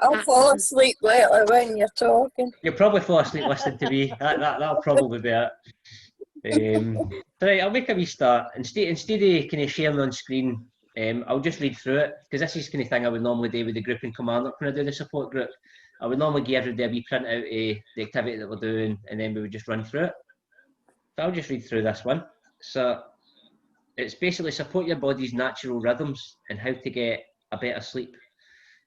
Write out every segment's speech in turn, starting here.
I'll fall asleep later when you're talking. You'll probably fall asleep listening to me. That'll probably be it. Right, I'll make a wee start. Instead of kind of sharing on screen, I'll just read through it, because this is the kind of thing I would normally do with the group in Kilmarnock when I do the support group. I would normally give everybody a wee print out of the activity that we're doing, and then we would just run through it. So I'll just read through this one. So it's basically support your body's natural rhythms and how to get a better sleep.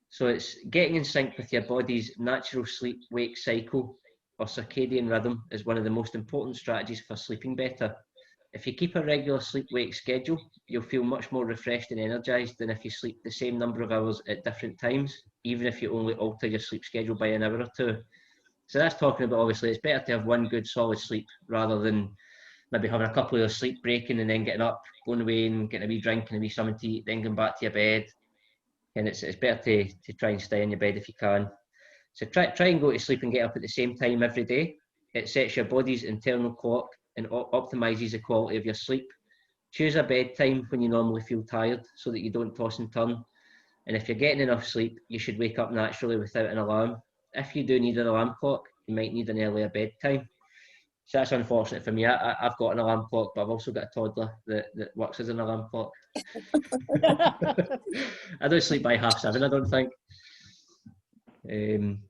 So it's getting in sync with your body's natural sleep-wake cycle, or circadian rhythm, is one of the most important strategies for sleeping better. If you keep a regular sleep-wake schedule, you'll feel much more refreshed and energized than if you sleep the same number of hours at different times, even if you only alter your sleep schedule by an hour or two. So that's talking about, obviously, it's better to have one good solid sleep rather than maybe having a couple of hours sleep breaking and then getting up, going away and getting a wee drink and a wee something to eat, then going back to your bed. And it's better to try and stay in your bed if you can. So try and go to sleep and get up at the same time every day. It sets your body's internal clock and optimizes the quality of your sleep. Choose a bedtime when you normally feel tired so that you don't toss and turn. And if you're getting enough sleep, you should wake up naturally without an alarm. If you do need an alarm clock, you might need an earlier bedtime. So that's unfortunate for me. I've got an alarm clock, but I've also got a toddler that works as an alarm clock. I don't sleep by 7:30, I don't think.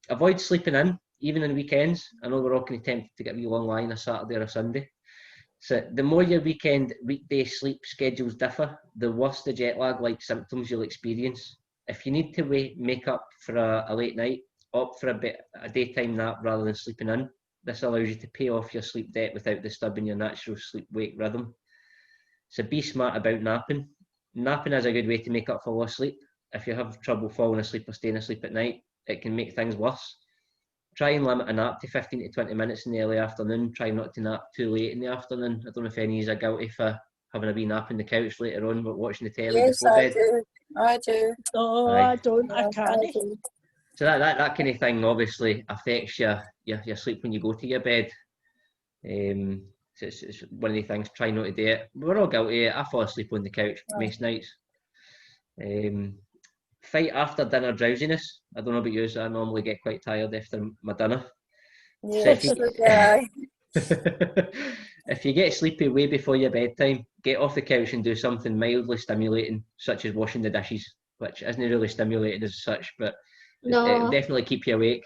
Avoid sleeping in, even on weekends. I know we're all kind of tempted to get a wee long lie on a Saturday or a Sunday. So the more your weekday sleep schedules differ, the worse the jet lag-like symptoms you'll experience. If you need to make up for a late night, opt for a daytime nap rather than sleeping in. This allows you to pay off your sleep debt without disturbing your natural sleep-wake rhythm. So be smart about napping. Napping is a good way to make up for lost sleep. If you have trouble falling asleep or staying asleep at night, it can make things worse. Try and limit a nap to 15 to 20 minutes in the early afternoon. Try not to nap too late in the afternoon. I don't know if any of you are guilty for having a wee nap on the couch later on, but watching the telly before bed. I do. Oh, Aye. I don't. I can't. So that kind of thing obviously affects your sleep when you go to your bed. So it's one of the things, try not to do it. We're all guilty. I fall asleep on the couch most nights. Fight after dinner drowsiness. I don't know about you, so I normally get quite tired after my dinner. Yes, So if you get sleepy way before your bedtime, get off the couch and do something mildly stimulating, such as washing the dishes, which isn't really stimulating as such, but it'll definitely keep you awake.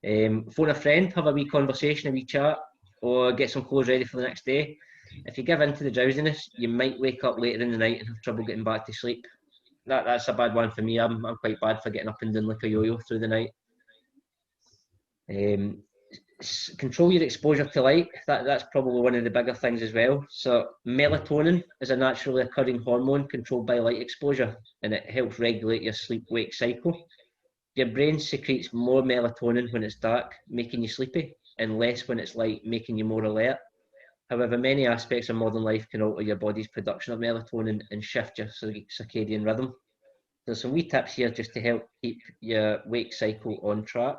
Phone a friend, have a wee conversation, a wee chat, or get some clothes ready for the next day. If you give in to the drowsiness, you might wake up later in the night and have trouble getting back to sleep. That's a bad one for me. I'm quite bad for getting up and doing like a yo-yo through the night. Control your exposure to light. That's probably one of the bigger things as well. So melatonin is a naturally occurring hormone controlled by light exposure, and it helps regulate your sleep-wake cycle. Your brain secretes more melatonin when it's dark, making you sleepy, and less when it's light, making you more alert. However, many aspects of modern life can alter your body's production of melatonin and shift your circadian rhythm. There's some wee tips here just to help keep your wake cycle on track.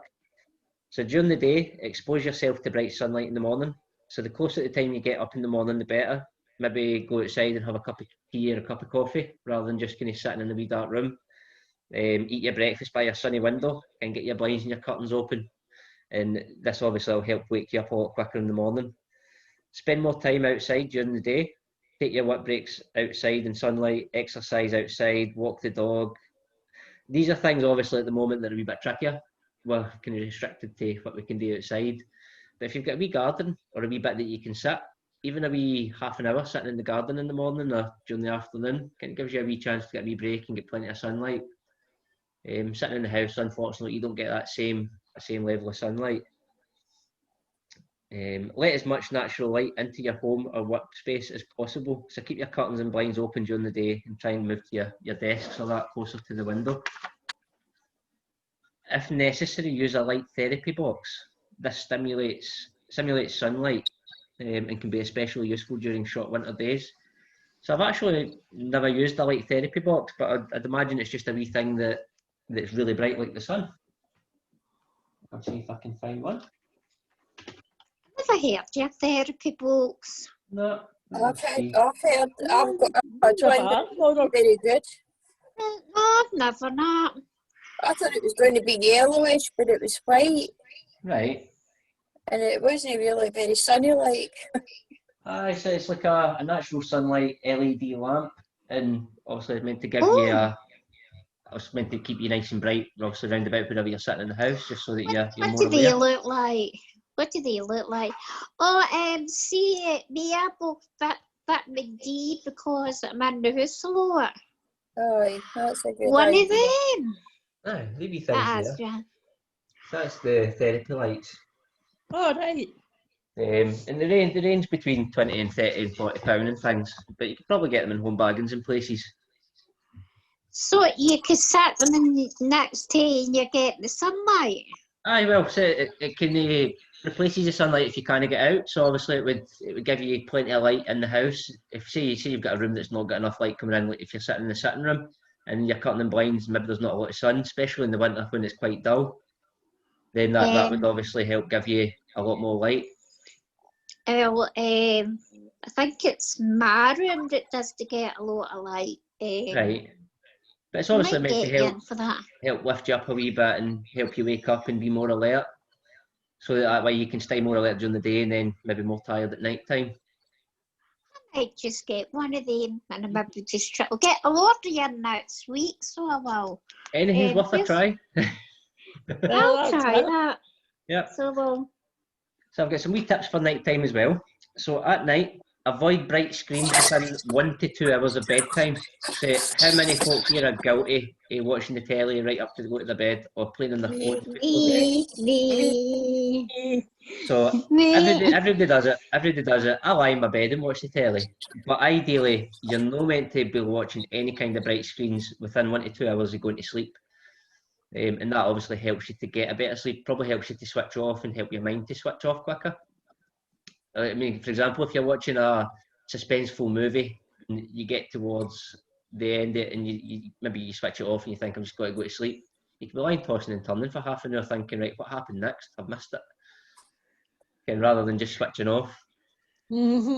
So during the day, expose yourself to bright sunlight in the morning. So the closer the time you get up in the morning, the better. Maybe go outside and have a cup of tea or a cup of coffee, rather than just kind of sitting in a wee dark room. Eat your breakfast by your sunny window and get your blinds and your curtains open. And this obviously will help wake you up a lot quicker in the morning. Spend more time outside during the day. Take your work breaks outside in sunlight, exercise outside, walk the dog. These are things obviously at the moment that are a wee bit trickier. We're kind of restricted to what we can do outside. But if you've got a wee garden or a wee bit that you can sit, even a wee half an hour sitting in the garden in the morning or during the afternoon, kind of gives you a wee chance to get a wee break and get plenty of sunlight. Sitting in the house, unfortunately, you don't get that same level of sunlight. Let as much natural light into your home or workspace as possible. So keep your curtains and blinds open during the day and try and move to your desks or that closer to the window. If necessary, use a light therapy box. This simulates sunlight and can be especially useful during short winter days. So I've actually never used a light therapy box, but I'd imagine it's just a wee thing that's really bright like the sun. I'll see if I can find one. Never heard your therapy box. No. I've got a twin. Very good. No, never not. I thought it was going to be yellowish, but it was white, Right. and it wasn't really very sunny-like. Aye, so it's like a natural sunlight LED lamp, and obviously it's meant to give you Oh, it's meant to keep you nice and bright, obviously round about wherever you're sitting in the house, just so that you're what more do they aware. look like? What do they look like? Oh, see, be able fit me D because I'm in the house a lot. Aye, that's a good One idea. of them. Aye, they wee things That is, there. yeah. That's the therapy lights. All right. And they range between 20 and 30 and 40 pound and things, but you could probably get them in home bargains in places. So you could set them in the next day and you get the sunlight. Aye, well, so it can replaces the sunlight if you can't get out. So obviously it would give you plenty of light in the house. If say you've got a room that's not got enough light coming in, like if you're sitting in the sitting room and you're cutting in blinds, maybe there's not a lot of sun, especially in the winter when it's quite dull. Then that would obviously help give you a lot more light. Well, I think it's my room that does to get a lot of light. Right. But it's I obviously might meant to get you help in for that. lift you up a wee bit and help you wake up and be more alert. So that way you can stay more alert during the day and then maybe more tired at night time. I might just get one of them and I maybe just try. I'll get a lot of you next week, so I will. Anything's worth a Yes. try. Well, I'll that's try it. that. Yep. So well, So I've got some wee tips for night time as well. So at night, avoid bright screens within 1 to 2 hours of bedtime. So how many folk here are guilty of watching the telly right up to go to the bed or playing on their Me. phone before bed? me. So everybody does it. Everybody does it. I lie in my bed and watch the telly. But ideally, you're not meant to be watching any kind of bright screens within 1 to 2 hours of going to sleep. And that obviously helps you to get a better sleep, probably helps you to switch off and help your mind to switch off quicker. I mean, for example, if you're watching a suspenseful movie and you get towards the end and you maybe you switch it off and you think, I'm just going to go to sleep, you can be lying tossing and turning for half an hour thinking, right, what happened next? I've missed it. And rather than just switching off. Mm-hmm.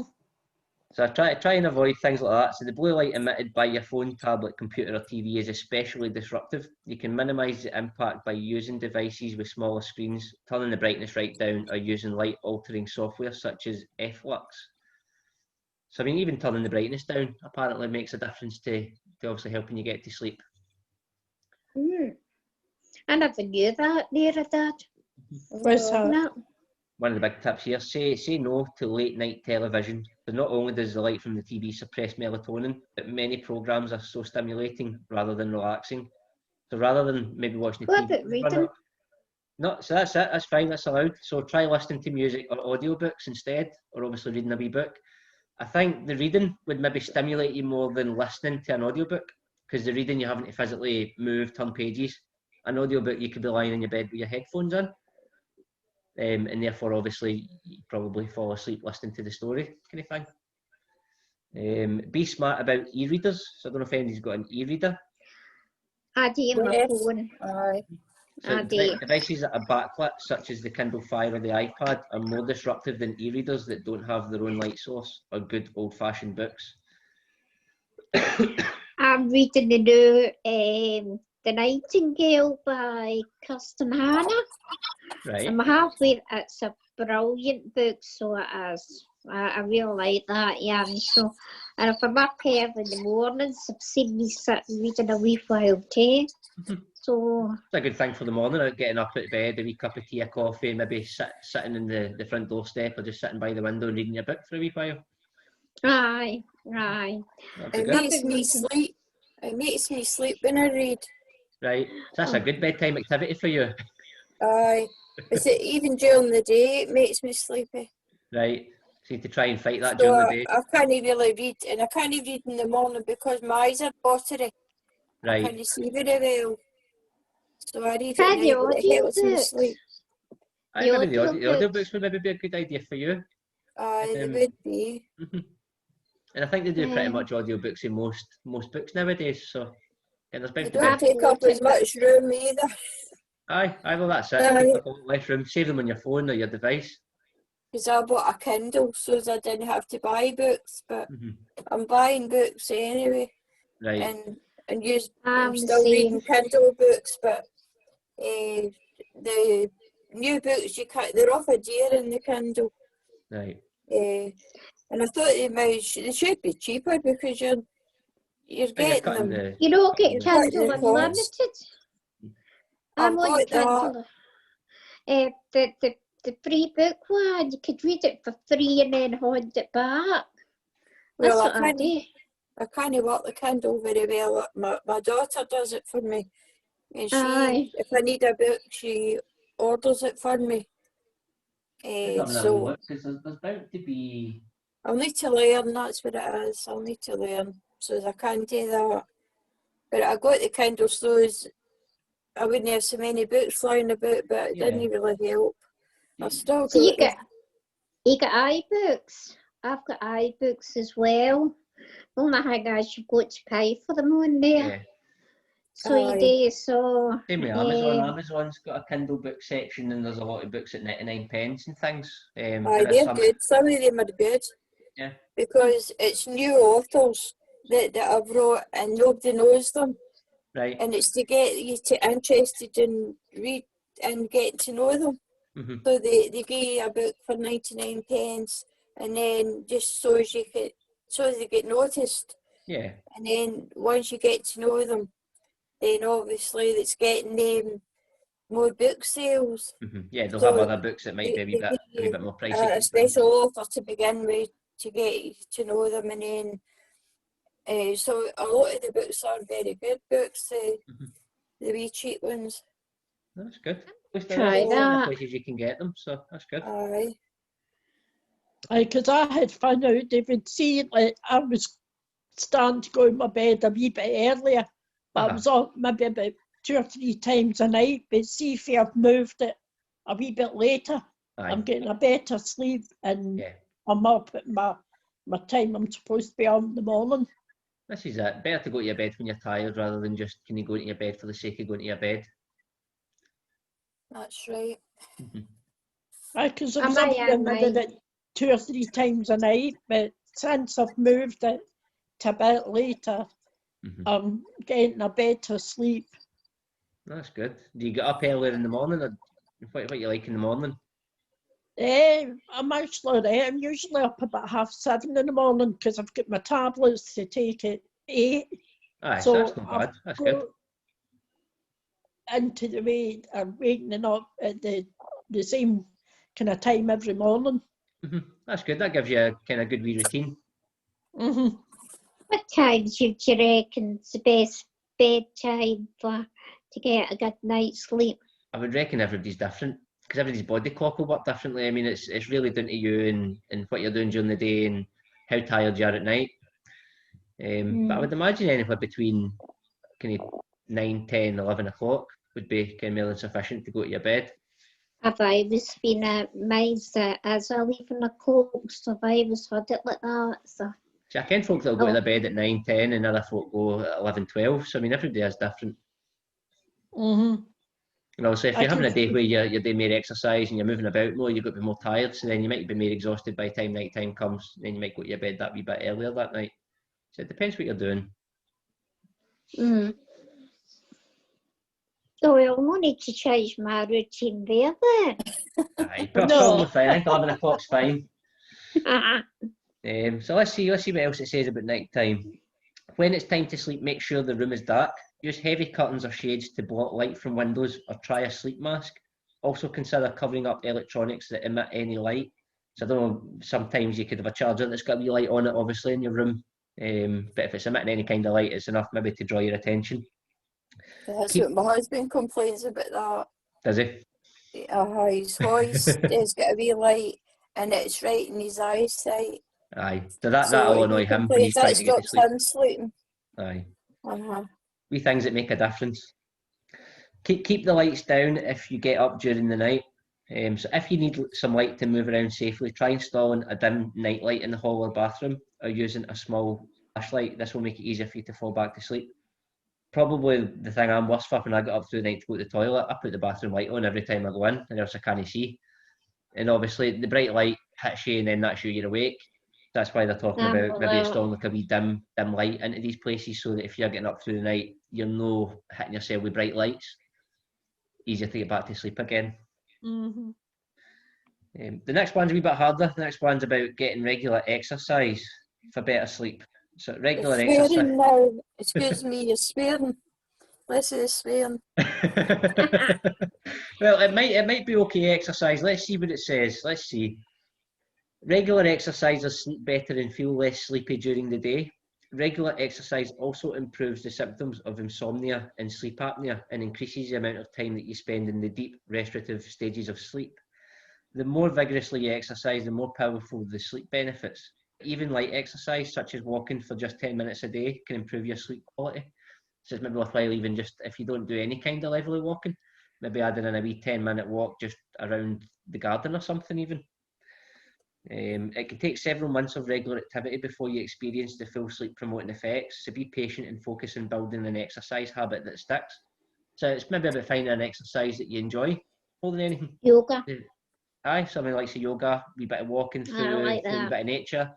So I try and avoid things like that. So the blue light emitted by your phone, tablet, computer or TV is especially disruptive. You can minimise the impact by using devices with smaller screens, turning the brightness right down or using light altering software such as F-Lux. So I mean even turning the brightness down apparently makes a difference to obviously helping you get to sleep. I never knew that, near that. What's that? No. One of the big tips here, say no to late night television. Because not only does the light from the TV suppress melatonin, but many programmes are so stimulating rather than relaxing. So rather than maybe watching the What TV, about reading? no, so that's it, that's fine, that's allowed. So try listening to music or audiobooks instead, or obviously reading a wee book. I think the reading would maybe stimulate you more than listening to an audiobook, because the reading you're having to physically move, turn pages. An audiobook you could be lying in your bed with your headphones in. And therefore, obviously, you probably fall asleep listening to the story, kind of thing. Be smart about e-readers. So I don't know if anybody's got an e-reader. I do my Yes. phone. Aye. So I do. devices that are backlit, such as the Kindle Fire or the iPad, are more disruptive than e-readers that don't have their own light source or good old-fashioned books. I'm reading the new The Nightingale by Kirsten Hanna. Right. I'm halfway. It's a brilliant book, so it is. I really like that, yeah. And so, and if I'm up early in the mornings, I've seen me sitting reading a wee while too. So It's a good thing for the morning, getting up out of bed, a wee cup of tea or coffee, and maybe sitting in the front doorstep or just sitting by the window and reading your book for a wee while. aye. That'd be It good. makes me sleep. It makes me sleep when I read. Right. So that's a good bedtime activity for you. Aye. Is it even during the day? It makes me sleepy. Right. So you need to try and fight that So during the day. I can't really read, and I can't read in the morning because my eyes are watery. I Right. can't see very well. So I read Try at the night, but it helps me audiobooks. sleep. I maybe the audiobooks. audiobooks would maybe be a good idea for you. Aye, they Um, would be. And I think they do pretty Yeah. much audiobooks in most books nowadays. So and there's They bound to don't be. take up as much room either. Aye, well that's it. Aye. Take up a lot less room. Save them on your phone or your device. Because I bought a Kindle so I didn't have to buy books, but Mhm. I'm buying books anyway. Right. And and use. I'm I'm the still reading same. Kindle books, but the new books they're off a dear in the Kindle. Right. And I thought they should be cheaper because you're But you're getting cutting them. the. You don't get cutting the- Kindle the cost. Unlimited. I'm I've on got that. Kindle. The free book one, you could read it for free and then hand it back. That's Well, what I do. I can't work the Kindle very well. My daughter does it for me, and Aye. if I need a book, she orders it for me. So There's about to be. I'll need to learn. That's what it is. I'll need to learn, so I can do that. But I got the Kindle, so I wouldn't have so many books flying about, but it didn't really help. I still So got them. you got iBooks. I've got iBooks as well. Only thing is you've got to pay for them on there. Yeah. So you Aye. do. So Same with Amazon. Amazon's got a Kindle book section, and there's a lot of books at 99 pence and things. Aye, there is they're some- good. Some of them are good. Yeah. Because it's new authors that I've wrote and nobody knows them. Right. And it's to get you interested in read and getting to know them. Mhm. So they give you a book for 99 pence, and then just so they get noticed. Yeah. And then once you get to know them, then obviously it's getting them more book sales. Yeah, they'll So have other books that might be a wee bit more pricey. A special offer to begin with to get you to know them, and then so a lot of the books are very good books, the wee cheap ones. That's good. Try There's a lot of that. places you can get them, so that's good. Aye. Because I had found out they would see like I was starting to go in my bed a wee bit earlier, but I was on maybe about 2 or 3 times a night. But see if I've moved it a wee bit later, I'm getting a better sleep and I'm up at my time I'm supposed to be on in the morning. This is it. Better to go to your bed when you're tired rather than just can you go to your bed for the sake of going to your bed. That's right. Because I was up with it 2 or 3 times a night, but since I've moved it to a bit later, I'm getting a better sleep. That's good. Do you get up earlier in the morning, or what you like in the morning? I'm actually I'm usually up about 7:30 in the morning because I've got my tablets to take at 8. Aye, so that's not bad. That's good. Into the way I'm waking up at the same kind of time every morning. That's good. That gives you a kind of good wee routine. What time do you reckon is the best bedtime to get a good night's sleep? I would reckon everybody's different because everybody's body clock will work differently. I mean, it's really down to you and what you're doing during the day and how tired you are at night. But I would imagine anywhere between kind of 9, 10, 11 o'clock would be kind of more than sufficient to go to your bed. I've always been mine's as 11 o'clock, so I've always had it like that. So See, I ken folk that'll go to their bed at 9, 10 and other folk go at 11, 12. So I mean, everybody is different. And also, if you're having a day where you're doing more exercise and you're moving about more, you've got to be more tired, so then you might be more exhausted by the time night time comes, then you might go to your bed that wee bit earlier that night. So it depends what you're doing. So I'll no need to change my routine there then. Aye, probably fine. I think 11 o'clock's fine. Uh-huh. So let's see what else it says about night time. When it's time to sleep, make sure the room is dark. Use heavy curtains or shades to block light from windows, or try a sleep mask. Also consider covering up electronics that emit any light. So I don't know, sometimes you could have a charger that's got a wee light on it, obviously, in your room. But if it's emitting any kind of light, it's enough maybe to draw your attention. That's what my husband complains about that. Does he? His hoist has got a wee light and it's right in his eyesight. Aye. So that'll annoy him when he's trying to get to sleep. That stops him sleeping. Aye. Uh-huh. Wee things that make a difference. Keep the lights down if you get up during the night. So if you need some light to move around safely, try installing a dim night light in the hall or bathroom, or using a small flashlight. This will make it easier for you to fall back to sleep. Probably the thing I'm worst for when I get up through the night to go to the toilet, I put the bathroom light on every time I go in, and else I can't see. And obviously the bright light hits you and then that's you're awake. That's why they're talking Ah, about maybe well. installing like a wee dim light into these places, so that if you're getting up through the night, you're no hitting yourself with bright lights. Easier to get back to sleep again. Mm-hmm. The next one's a wee bit harder. The next one's about getting regular exercise for better sleep. So regular You're exercise. swearing now. Excuse me, you're swearing. Listen to swearing. Well, it might be okay exercise. Let's see what it says. Let's see. Regular exercisers sleep better and feel less sleepy during the day. Regular exercise also improves the symptoms of insomnia and sleep apnea and increases the amount of time that you spend in the deep restorative stages of sleep. The more vigorously you exercise, the more powerful the sleep benefits. Even light exercise, such as walking for just 10 minutes a day, can improve your sleep quality. So it's maybe worthwhile, even just if you don't do any kind of level of walking, maybe adding in a wee 10-minute walk just around the garden or something even. It can take several months of regular activity before you experience the full sleep promoting effects, so be patient and focus on building an exercise habit that sticks. So it's maybe about finding an exercise that you enjoy more than anything. Yoga. Aye, something like say yoga, a wee bit of walking I through, like through a wee that. bit of nature.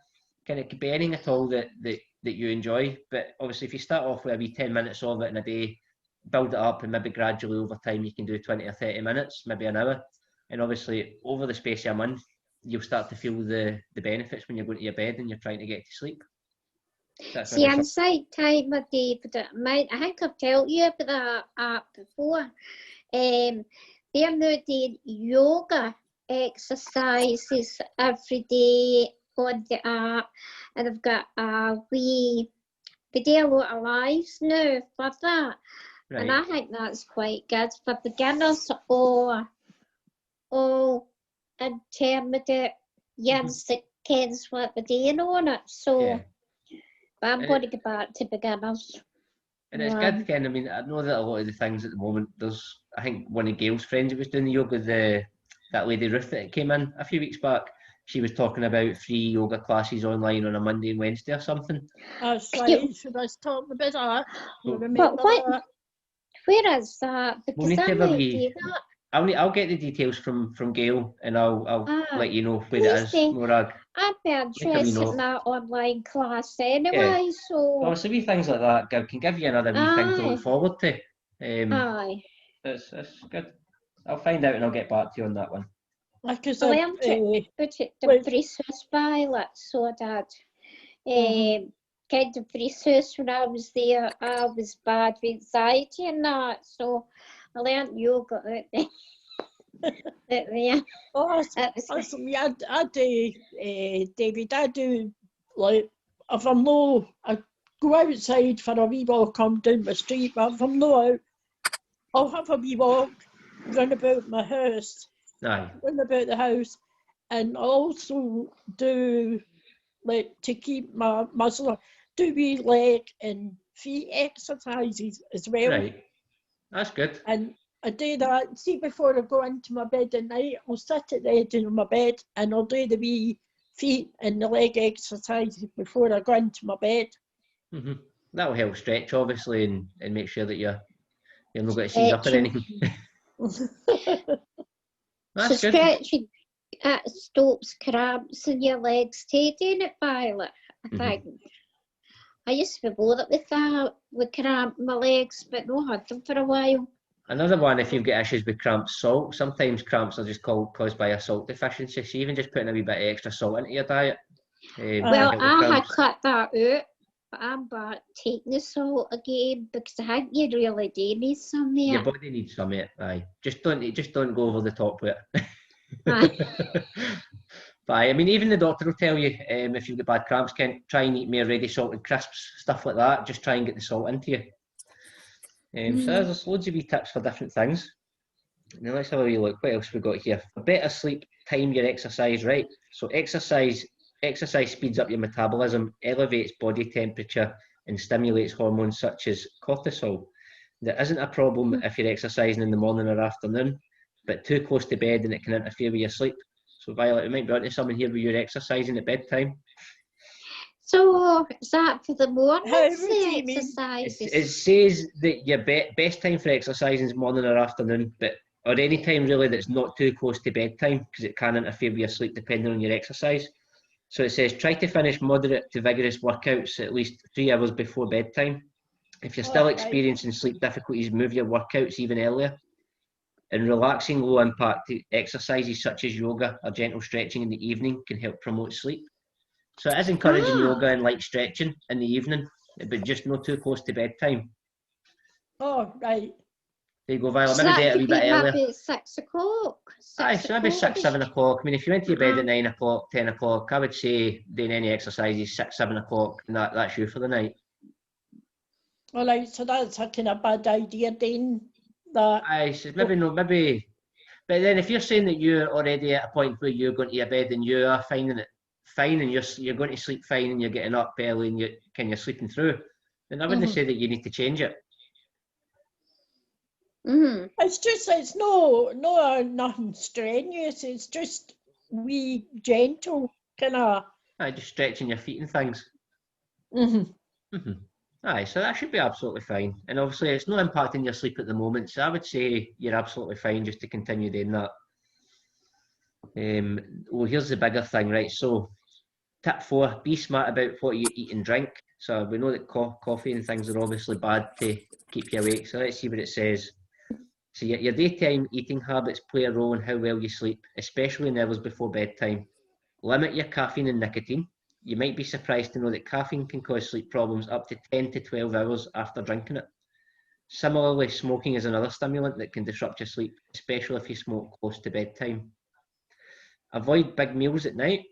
It could be anything at all that you enjoy. But obviously if you start off with a wee 10 minutes of it in a day, build it up, and maybe gradually over time you can do 20 or 30 minutes, maybe an hour. And obviously over the space of a month, you'll start to feel the benefits when you're going to your bed and you're trying to get to sleep. That's See, maybe on site time of day, but I think I've told you about that app before. They're now doing yoga exercises every day on the app, and I've got a wee video a lot of lives now for that. And I right. think that's quite good for beginners or intermediate youngsters that kens what they're doing on it. So, Yeah. but I'm And going to get back to beginners. And it's good, Ken. I mean, I know that a lot of the things at the moment, I think one of Gail's friends who was doing the yoga, that lady Ruth that came in a few weeks back, she was talking about free yoga classes online on a Monday and Wednesday or something. That's right. Should I talk about that? You But remember what- that? Where is that? We'll Because need to I have a might wee- do that. I'll get the details from Gail, and I'll let you know where it please is, do. Morag. I'd be Make a wee interested note. in that online class anyway, so Obviously, wee things like that can give you another wee thing to Aye. look forward to. aye. It's good. I'll find out and I'll get back to you on that one. Like I I said, learned it, put it the wait. Priestess Violet, so I did. Mhm. Kind of Priestess when I was there, I was bad with anxiety and that, so I learned yoga out there. Oh, That was listen, I do, David, I do, like, if I'm low, I go outside for a wee walk, come down the street, but if I'm not out, I'll have a wee walk, run about my house, Aye. run about the house, and I also do, like, to keep my muscle, do wee leg and feet exercises as well. Right. That's good. And I do that. See, before I go into my bed at night, I'll sit at the edge of my bed and I'll do the wee feet and the leg exercises before I go into my bed. Mm-hmm. That'll help stretch, obviously, and make sure that you're not going to seize up or Stretching. anything. So That's good. stretching stops cramps in your legs too, doing it, Violet, I Mhm. think. I used to be bothered with that, with cramp in my legs, but no, I had them for a while. Another one, if you've got issues with cramps, salt. Sometimes cramps are just caused by a salt deficiency. So even just putting a wee bit of extra salt into your diet. Well, can help with I had cramps. cut that out, but I'm back taking the salt again because I think you really do need some Your there. body needs some of it. Aye. Just don't go over the top with it. Aye. But I mean, even the doctor will tell you if you've got bad cramps, try and eat more ready salted crisps, stuff like that. Just try and get the salt into you. So there's loads of wee tips for different things. Now let's have a wee look. What else we got here? For better sleep, time your exercise right. So exercise speeds up your metabolism, elevates body temperature, and stimulates hormones such as cortisol. There isn't a problem if you're exercising in the morning or afternoon, but too close to bed and it can interfere with your sleep. So Violet, we might be onto something here where you're exercising at bedtime. So is that for the morning How would you mean? exercises? It says that your best time for exercising is morning or afternoon, but or any time really that's not too close to bedtime because it can interfere with your sleep depending on your exercise. So it says, try to finish moderate to vigorous workouts at least 3 hours before bedtime. If you're still Right. experiencing sleep difficulties, move your workouts even earlier. And relaxing low impact exercises such as yoga or gentle stretching in the evening can help promote sleep. So it is encouraging yoga and light stretching in the evening, but just not too close to bedtime. Oh, right. There you go, Violet. So Maybe do that it a could wee be bit earlier. maybe 6 o'clock. Aye, so maybe 6, 7 o'clock. I mean, if you went to your bed at 9 o'clock, 10 o'clock, I would say doing any exercises 6, 7 o'clock, and that's you for the night. All right, so that's a kind of bad idea then. That Aye, so maybe no, maybe. But then if you're saying that you're already at a point where you're going to your bed and you are finding it fine and you're going to sleep fine and you're getting up early and you're sleeping through, then I wouldn't say that you need to change it. it's just it's nothing strenuous. It's just wee gentle kind of. Aye, just stretching your feet and things. Aye, so that should be absolutely fine. And obviously it's not impacting your sleep at the moment, so I would say you're absolutely fine just to continue doing that. Well, here's the bigger thing, right? So tip 4, be smart about what you eat and drink. So we know that coffee and things are obviously bad to keep you awake. So let's see what it says. So your daytime eating habits play a role in how well you sleep, especially in hours before bedtime. Limit your caffeine and nicotine. You might be surprised to know that caffeine can cause sleep problems up to 10 to 12 hours after drinking it. Similarly, smoking is another stimulant that can disrupt your sleep, especially if you smoke close to bedtime. Avoid big meals at night.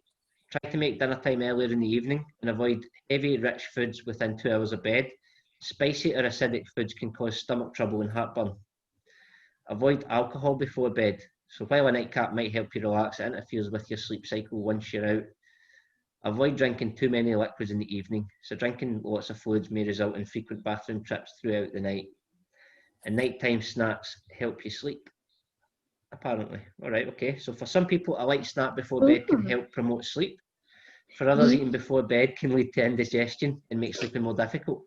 Try to make dinner time earlier in the evening and avoid heavy, rich foods within 2 hours of bed. Spicy or acidic foods can cause stomach trouble and heartburn. Avoid alcohol before bed. So while a nightcap might help you relax, it interferes with your sleep cycle once you're out. Avoid drinking too many liquids in the evening. So drinking lots of fluids may result in frequent bathroom trips throughout the night. And nighttime snacks help you sleep, apparently. All right, okay. So for some people, a light snack before bed can help promote sleep. For others, eating before bed can lead to indigestion and make sleeping more difficult.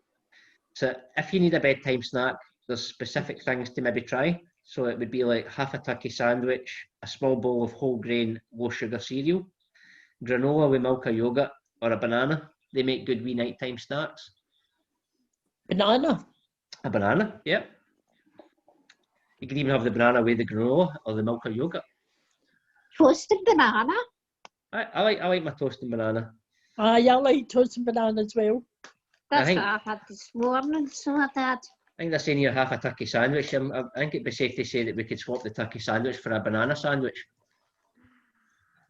So if you need a bedtime snack, there's specific things to maybe try. So it would be like half a turkey sandwich, a small bowl of whole grain, low sugar cereal, granola with milk or yogurt, or a banana. They make good wee nighttime snacks. Banana. A banana, yep. You could even have the banana with the granola or the milk or yogurt. Toasted banana. I like my toasted banana. I like toasted banana as well. That's think- what I had this morning, so I did. I think they're saying here half a turkey sandwich. I think it'd be safe to say that we could swap the turkey sandwich for a banana sandwich.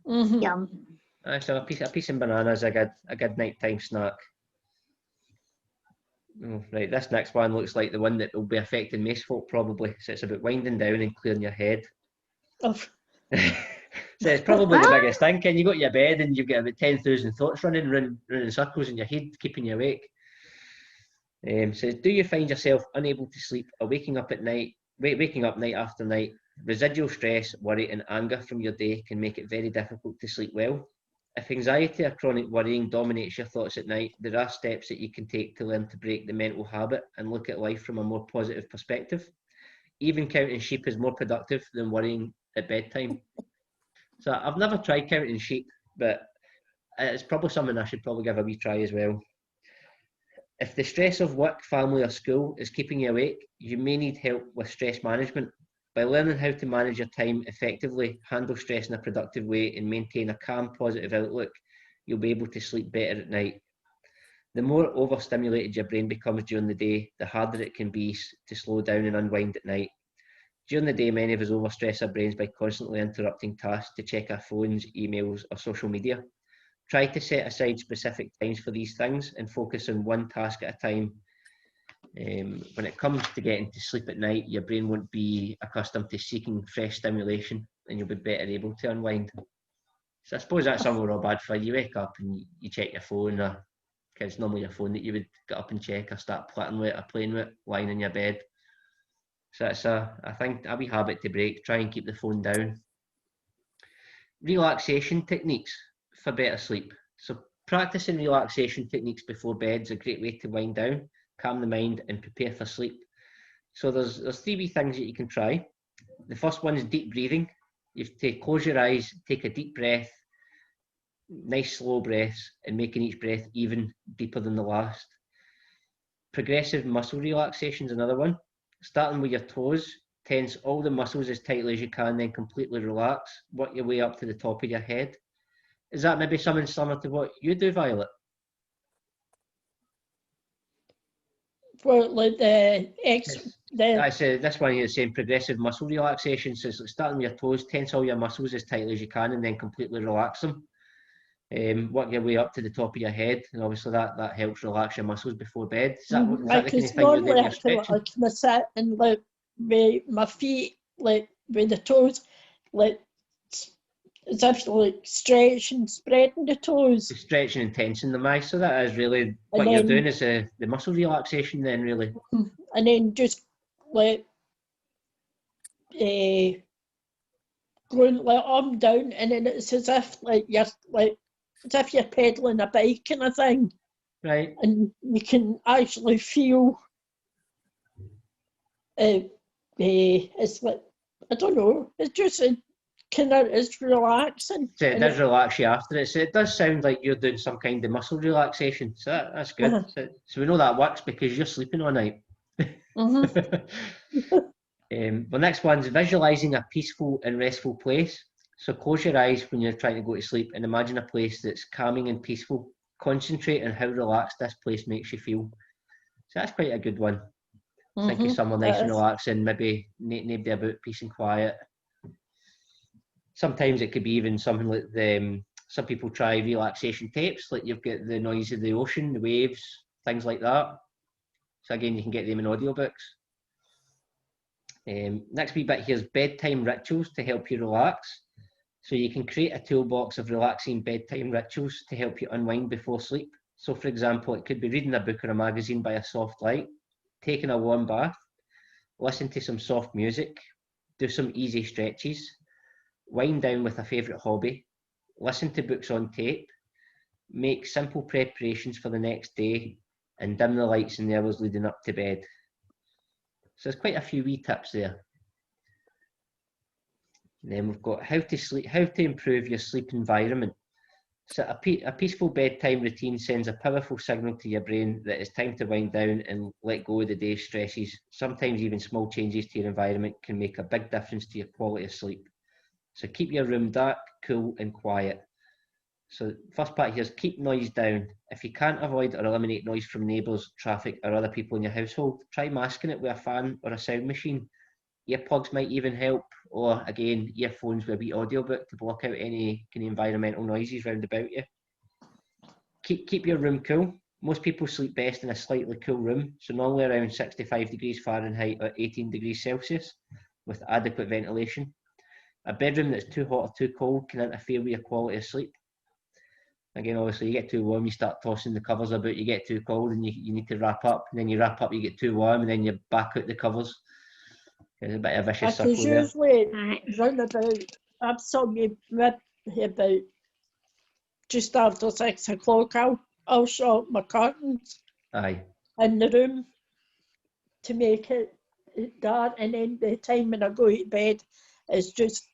Yum. So a piece of banana is a good nighttime snack. Right, this next one looks like the one that will be affecting most folk probably. So it's about winding down and clearing your head. Oh, So it's probably the biggest thing. Can you go to your bed and you've got about 10,000 thoughts running in circles in your head, keeping you awake? So do you find yourself unable to sleep or waking up night after night? Residual stress, worry and anger from your day can make it very difficult to sleep well. If anxiety or chronic worrying dominates your thoughts at night, there are steps that you can take to learn to break the mental habit and look at life from a more positive perspective. Even counting sheep is more productive than worrying at bedtime. So I've never tried counting sheep, but it's probably something I should probably give a wee try as well. If the stress of work, family or school is keeping you awake, you may need help with stress management. By learning how to manage your time effectively, handle stress in a productive way and maintain a calm, positive outlook, you'll be able to sleep better at night. The more overstimulated your brain becomes during the day, the harder it can be to slow down and unwind at night. During the day, many of us overstress our brains by constantly interrupting tasks to check our phones, emails or social media. Try to set aside specific times for these things and focus on one task at a time. When it comes to getting to sleep at night, your brain won't be accustomed to seeking fresh stimulation and you'll be better able to unwind. So I suppose that's something we're all bad for. You wake up and you check your phone, or it's normally your phone that you would get up and check or start plotting with or playing with lying in your bed. So it's I think a wee habit to break. Try and keep the phone down. Relaxation techniques for better sleep. So practicing relaxation techniques before bed is a great way to wind down, calm the mind and prepare for sleep. So there's 3 wee things that you can try. The first one is deep breathing. You have to close your eyes, take a deep breath, nice slow breaths and making each breath even deeper than the last. Progressive muscle relaxation is another one. Starting with your toes, tense all the muscles as tightly as you can, then completely relax. Work your way up to the top of your head. Is that maybe something similar to what you do, Violet? For like This one here is saying progressive muscle relaxation. So it's like starting with your toes, tense all your muscles as tightly as you can, and then completely relax them. Work your way up to the top of your head, and obviously that helps relax your muscles before bed. Is that the kind of thing you're doing? You're stretching? I kind of sit and like with my feet, like with the toes, like as if like stretching, spreading the toes. Stretching and tensing them, aye. So that is really what And you're then- doing is the muscle relaxation then, really. And then just like going like up and down, and then it's as if like you're like as if you're pedaling a bike kind of thing, Right. and you can actually feel it's like, I don't know, it's just kind of, it's relaxing. So it And does relax you after it. So it does sound like you're doing some kind of muscle relaxation. So that's good. Uh-huh. So we know that works because you're sleeping all night. Mhm. The next one's visualizing a peaceful and restful place. So close your eyes when you're trying to go to sleep and imagine a place that's calming and peaceful. Concentrate on how relaxed this place makes you feel. So that's quite a good one. Think of somewhere nice and relaxing, maybe nobody about, peace and quiet. Sometimes it could be even something like some people try relaxation tapes, like you've got the noise of the ocean, the waves, things like that. So again, you can get them in audiobooks. Next wee bit here is bedtime rituals to help you relax. So you can create a toolbox of relaxing bedtime rituals to help you unwind before sleep. So for example, it could be reading a book or a magazine by a soft light, taking a warm bath, listen to some soft music, do some easy stretches, wind down with a favourite hobby, listen to books on tape, make simple preparations for the next day, and dim the lights in the hours leading up to bed. So there's quite a few wee tips there. And then we've got how to improve your sleep environment. So a peaceful bedtime routine sends a powerful signal to your brain that it's time to wind down and let go of the day's stresses. Sometimes even small changes to your environment can make a big difference to your quality of sleep. So keep your room dark, cool and quiet. So first part here is keep noise down. If you can't avoid or eliminate noise from neighbours, traffic or other people in your household, try masking it with a fan or a sound machine. Earplugs might even help, or again, earphones with a wee audiobook to block out any kind of environmental noises round about you. Keep your room cool. Most people sleep best in a slightly cool room, so normally around 65 degrees Fahrenheit or 18 degrees Celsius with adequate ventilation. A bedroom that's too hot or too cold can interfere with your quality of sleep. Again, obviously, you get too warm, you start tossing the covers about, you get too cold and you need to wrap up, and then you wrap up, you get too warm, and then you back out the covers. There's a bit of a vicious circle there. Usually round about, absolutely about just after 6 o'clock, I'll shut my curtains Aye. in the room to make it dark, and then the time when I go to bed is just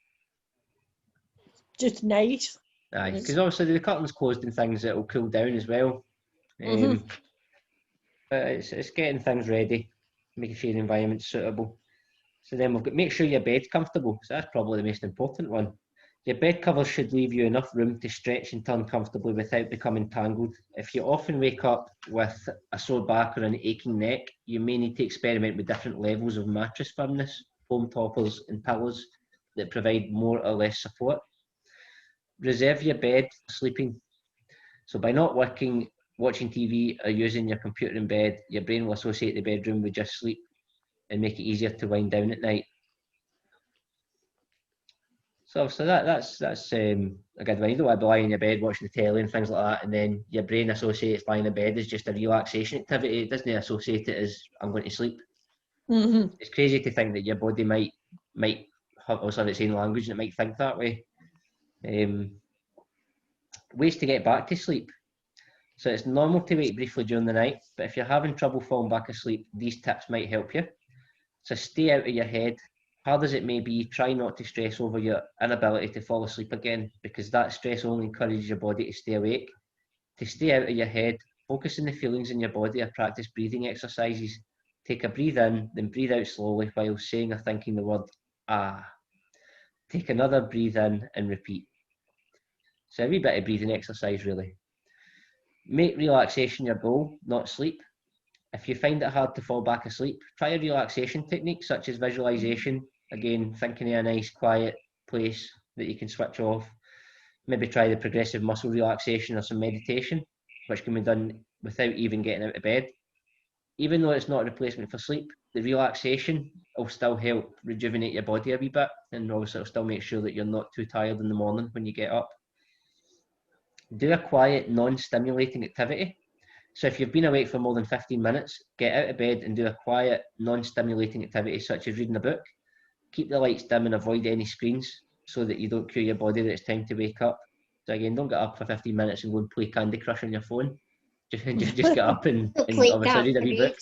nice. Aye, because obviously the curtain's closed and things that will cool down as well. But it's getting things ready, making sure the environment's suitable. So then we've got make sure your bed's comfortable. So that's probably the most important one. Your bed covers should leave you enough room to stretch and turn comfortably without becoming tangled. If you often wake up with a sore back or an aching neck, you may need to experiment with different levels of mattress firmness, foam toppers and pillows that provide more or less support. Reserve your bed for sleeping. So by not working, watching TV or using your computer in bed, your brain will associate the bedroom with just sleep and make it easier to wind down at night. So that's a good one. You don't want to be lying in your bed watching the telly and things like that, and then your brain associates lying in bed as just a relaxation activity. It doesn't associate it as I'm going to sleep. It's crazy to think that your body might have also its own language and it might think that way. Ways to get back to sleep. So it's normal to wake briefly during the night, but if you're having trouble falling back asleep, these tips might help you. So stay out of your head, Hard as it may be, try not to stress over your inability to fall asleep again, because that stress only encourages your body to stay awake. To stay out of your head, focus on the feelings in your body or practice breathing exercises. Take a breathe in, then breathe out slowly while saying or thinking the word ah. Take another breathe in and repeat. So a wee bit of breathing exercise really. Make relaxation your goal, not sleep. If you find it hard to fall back asleep, try a relaxation technique such as visualization. Again, thinking of a nice quiet place that you can switch off. Maybe try the progressive muscle relaxation or some meditation, which can be done without even getting out of bed. Even though it's not a replacement for sleep, the relaxation will still help rejuvenate your body a wee bit, and obviously it'll still make sure that you're not too tired in the morning when you get up. Do a quiet, non-stimulating activity. So if you've been awake for more than 15 minutes, get out of bed and do a quiet, non-stimulating activity such as reading a book. Keep the lights dim and avoid any screens so that you don't cue your body that it's time to wake up. So again, don't get up for 15 minutes and go and play Candy Crush on your phone. Just get up and Play obviously read a wee book.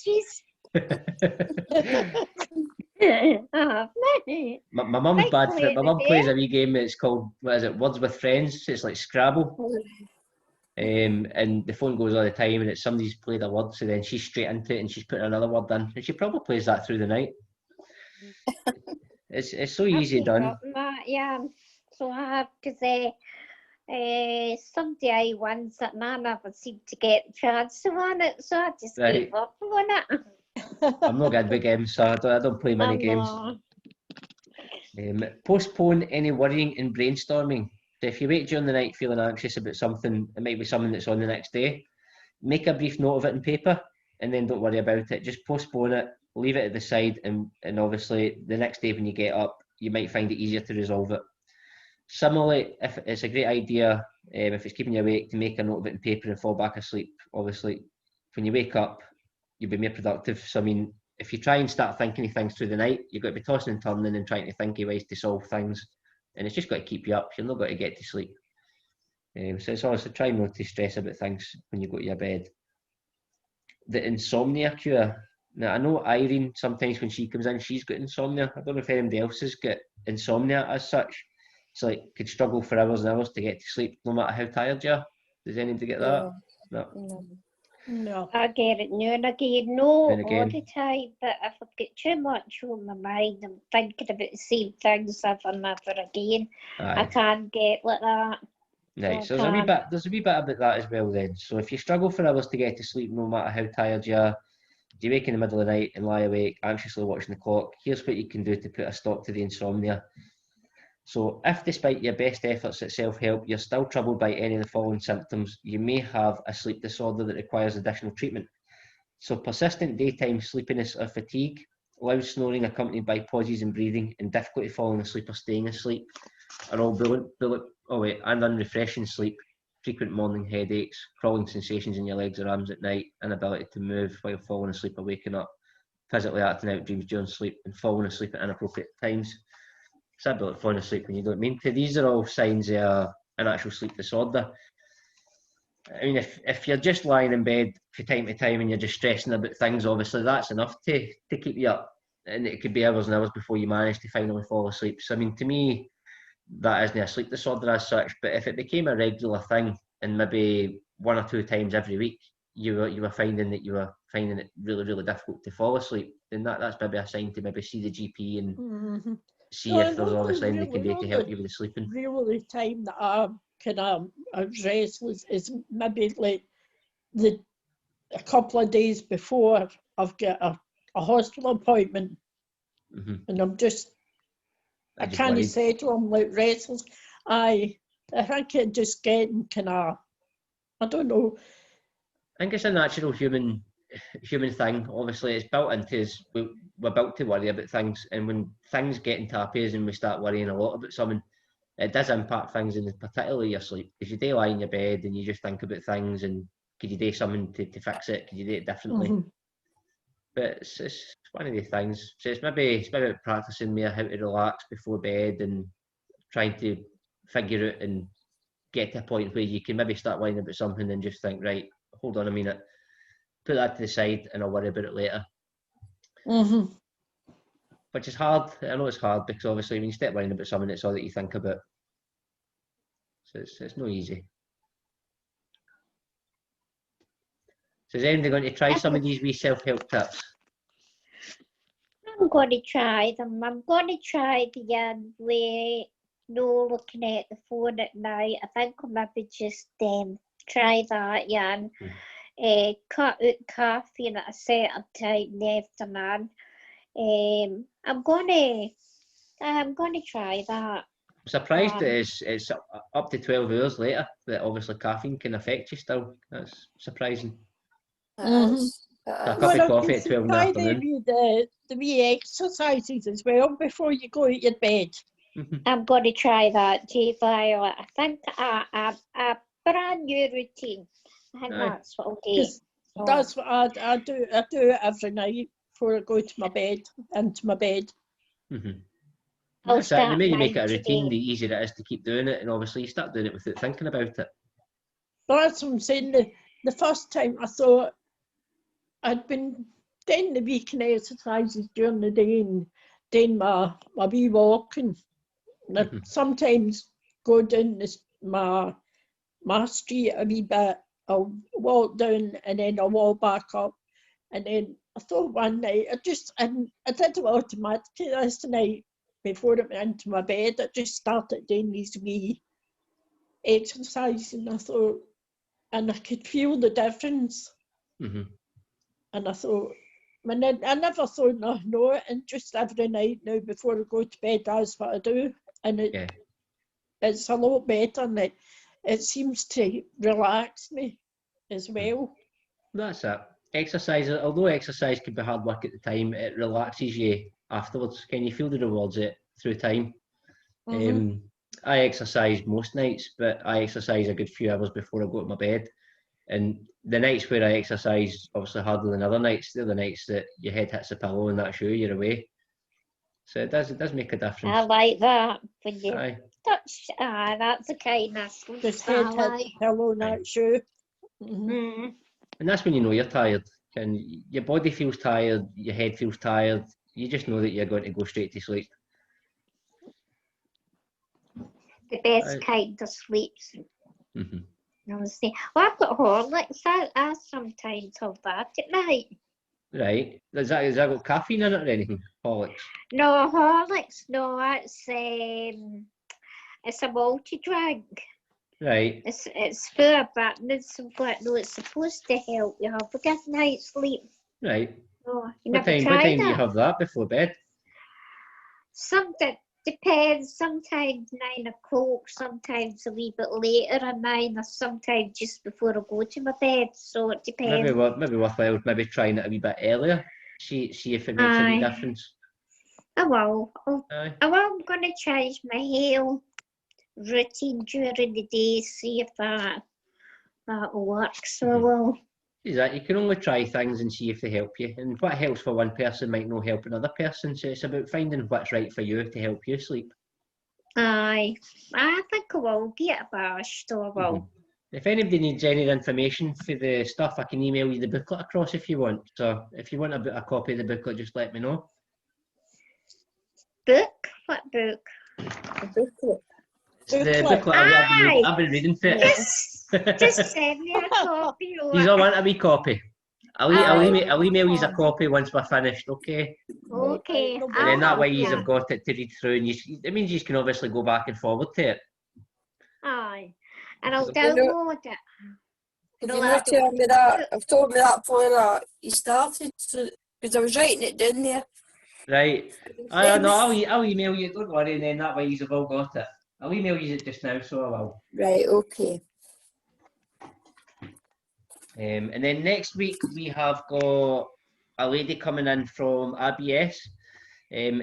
My mum's bad for it. My mum plays a wee game. It's called, what is it, Words with Friends. It's like Scrabble. And the phone goes all the time, and it's somebody's played a word, so then she's straight into it and she's putting another word in, and she probably plays that through the night. It's so easy done. Yeah, so I have to say, somebody I once that I never seem to get the chance on it, so I just gave up on it. I'm not good with games, so I don't play many games. Postpone any worrying and brainstorming. So if you wake during the night feeling anxious about something, it might be something that's on the next day. Make a brief note of it in paper, and then don't worry about it. Just postpone it, leave it at the side, and obviously the next day when you get up, you might find it easier to resolve it. Similarly, if it's a great idea, if it's keeping you awake, to make a note of it in paper and fall back asleep. Obviously, when you wake up, you'll be more productive. So I mean, if you try and start thinking of things through the night, you've got to be tossing and turning and trying to think of ways to solve things, and it's just got to keep you up. You're not going to get to sleep. So it's honestly, try not to stress about things when you go to your bed. The insomnia cure. Now I know Irene, sometimes when she comes in, she's got insomnia. I don't know if anybody else has got insomnia as such. It's like could struggle for hours and hours to get to sleep, no matter how tired you are. Does anybody get that? No. I get it now and again, no, And again. all the time, but if I've got too much on my mind, I'm thinking about the same things over and over again. I Aye. can't get like that. Right, so there's a wee bit about that as well then. So if you struggle for hours to get to sleep, no matter how tired you are, you wake in the middle of the night and lie awake, anxiously watching the clock, here's what you can do to put a stop to the insomnia. So if despite your best efforts at self-help, you're still troubled by any of the following symptoms, you may have a sleep disorder that requires additional treatment. So persistent daytime sleepiness or fatigue, loud snoring accompanied by pauses in breathing, and difficulty falling asleep or staying asleep are all and unrefreshing sleep, frequent morning headaches, crawling sensations in your legs or arms at night, inability to move while falling asleep or waking up, physically acting out dreams during sleep, and falling asleep at inappropriate times. It's a bit like falling asleep when you don't mean to. These are all signs of an actual sleep disorder. I mean, if you're just lying in bed from time to time and you're just stressing about things, obviously that's enough to keep you up. And it could be hours and hours before you manage to finally fall asleep. So, I mean, to me, that isn't a sleep disorder as such. But if it became a regular thing and maybe 1 or 2 times every week, you were finding it really, really difficult to fall asleep, then that's maybe a sign to maybe see the GP and see if there's obviously anything they can do to help you with the sleeping. Really, the time that I'm restless is maybe like a couple of days before I've got a hospital appointment, and I'm just I can't say to them like restless. I think it just getting kind of, I don't know. I think it's a natural human thing. Obviously, it's built into us. We're built to worry about things, and when things get into our pace and we start worrying a lot about something, it does impact things, and particularly your sleep. Because you do lie in your bed and you just think about things, and could you do something to fix it? Could you do it differently? But it's one of the things. So it's maybe about practicing more how to relax before bed and trying to figure out and get to a point where you can maybe start worrying about something and just think, right, hold on a minute, put that to the side and I'll worry about it later. which is hard. I know it's hard because obviously when you step lying about something, it's all that you think about. So it's no easy. So is anybody going to try some of these wee self-help tips? I'm going to try them. I'm going to try the way no looking at the phone at night. I think I'll maybe just try that, Jan. Cut out caffeine at a certain time in the afternoon. I'm going to try that. I'm surprised that it's up to 12 hours later that obviously caffeine can affect you still. That's surprising. It Mhm. is. A It cup is. of Well, coffee at 12 in the try afternoon. the wee exercises as well before you go to your bed. Mhm. I'm going to try that, J. Violet. I think a brand new routine. I think Aye. that's what I'll do. 'Cause that's what I do. I do it every night before I go to my bed, into my bed. Mhm. I'll That's it. And the start more you make it mine a routine, today. the easier it is to keep doing it. And obviously, you start doing it without thinking about it. But that's what I'm saying. The first time I thought I'd been doing the weekend exercises during the day and doing my wee walking. And I'd Mhm. sometimes go down my street a wee bit. I'll walk down and then I'll walk back up. And then I thought one night, I did it automatically this night before I went into my bed. I just started doing these wee exercises and I thought, and I could feel the difference. Mhm. And I thought, I never thought nothing of it, and just every night now before I go to bed, that's what I do. And Yeah. it's a lot better, and it seems to relax me as well. That's it. Exercise, although exercise can be hard work at the time, it relaxes you afterwards. Can you feel the rewards it through time? Mhm. I exercise most nights, but I exercise a good few hours before I go to my bed. And the nights where I exercise, obviously harder than other nights, they're the nights that your head hits the pillow and that's you're away. So it does make a difference. I like that. When you Aye. touch, that's a kind of sleep Just I head hit like. the pillow and Aye. that's you. Mhm. Mm. And that's when you know you're tired. And your body feels tired, your head feels tired. You just know that you're going to go straight to sleep. The best Aye. kind of sleeps. Mhm. Honestly. Well, I've got Horlicks. I sometimes have that at night. Right. Has that got caffeine in it or anything? Horlicks. No, Horlicks. No, it's a multi-drink. Right. It's for vitamins and what. No, it's supposed to help you have a good night's sleep. Right. Oh, you What never time tried do you that? have that before bed? Something depends. Sometimes 9 o'clock, sometimes a wee bit later at 9, or sometimes just before I go to my bed. So it depends. Maybe worthwhile maybe trying it a wee bit earlier. See if it makes a wee Aye. difference. I will. Aye. I'm going to change my whole routine during the day, see if that'll work. So I Mhm. will. Is that you can only try things and see if they help you. And what helps for one person might not help another person. So it's about finding what's right for you to help you sleep. Aye. I think I will give it a bash, so I will. Mhm. If anybody needs any information for the stuff, I can email you the booklet across if you want. So if you want a copy of the booklet, just let me know. Book? What book? The booklet. It's the Booklet. booklet I've been reading for it. Just send me a copy. You all want a wee copy? I'll Aye. email you a copy once we're finished, okay? Okay. No And then that way yeah. you've got it to read through, and it means you can obviously go back and forward to it. Aye. And I'll You know- download it. Did No, you I not don't- tell me that? I've told me that before that you started, because I was writing it down there. Right. No, I'll email you, don't worry, and then that way you've all got it. I'll email you it just now, so I will. Right, okay. And then next week we have got a lady coming in from ABS.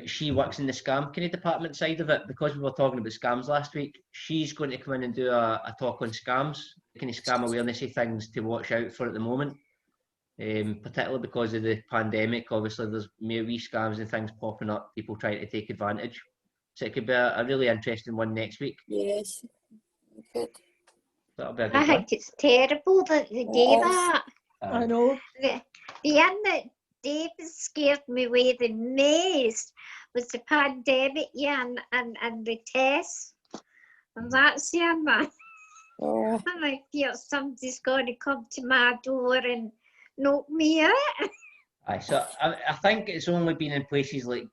She works in the scam kind of department side of it, because we were talking about scams last week. She's going to come in and do a talk on scams, kind of scam awarenessy things to watch out for at the moment. Particularly because of the pandemic, obviously there's more wee scams and things popping up, people trying to take advantage. So it could be a really interesting one next week. Yes. Good. That'll be a I good one. think it's terrible that they do Yes. that. I know. The end that David scared me away the most was the pandemic, yeah, and the tests. And that's the man. Oh, And I feel somebody's going to come to my door and knock me out. Aye, so I think it's only been in places like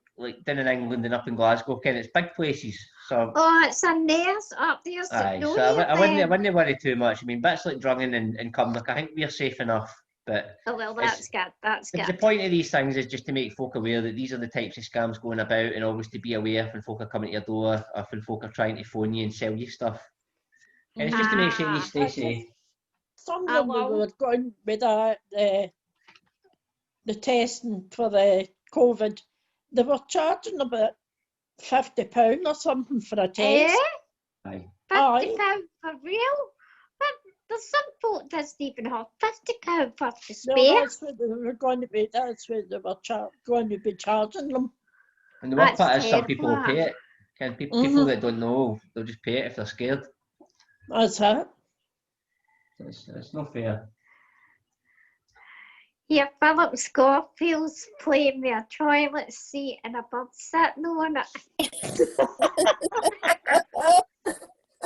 down in England and up in Glasgow, Ken. It's big places. So Oh, it's a nurse up there, so aye, no, so I then. wouldn't worry too much. I mean, bits like Drungan and Cumnock, I think we're safe enough. But Oh, well, it's- that's good. That's the good. point of these things is just to make folk aware that these are the types of scams going about, and always to be aware when folk are coming to your door or when folk are trying to phone you and sell you stuff. And it's just to make sure you stay safe. Some of I them will. were going with the testing for the COVID. They were charging about £50 or something for a test. Aye. £50 for real? But there's some folk doesn't even have £50 for to No, spare. that's what they were going to be. That's what they were going to be charging them. And the worst That's part is some people will terrible. pay it. Ken, people that don't know, they'll just pay it if they're scared. That's it. It's not fair. Yeah, Philip Scorfield's playing with a toilet seat and a bird sitting on it.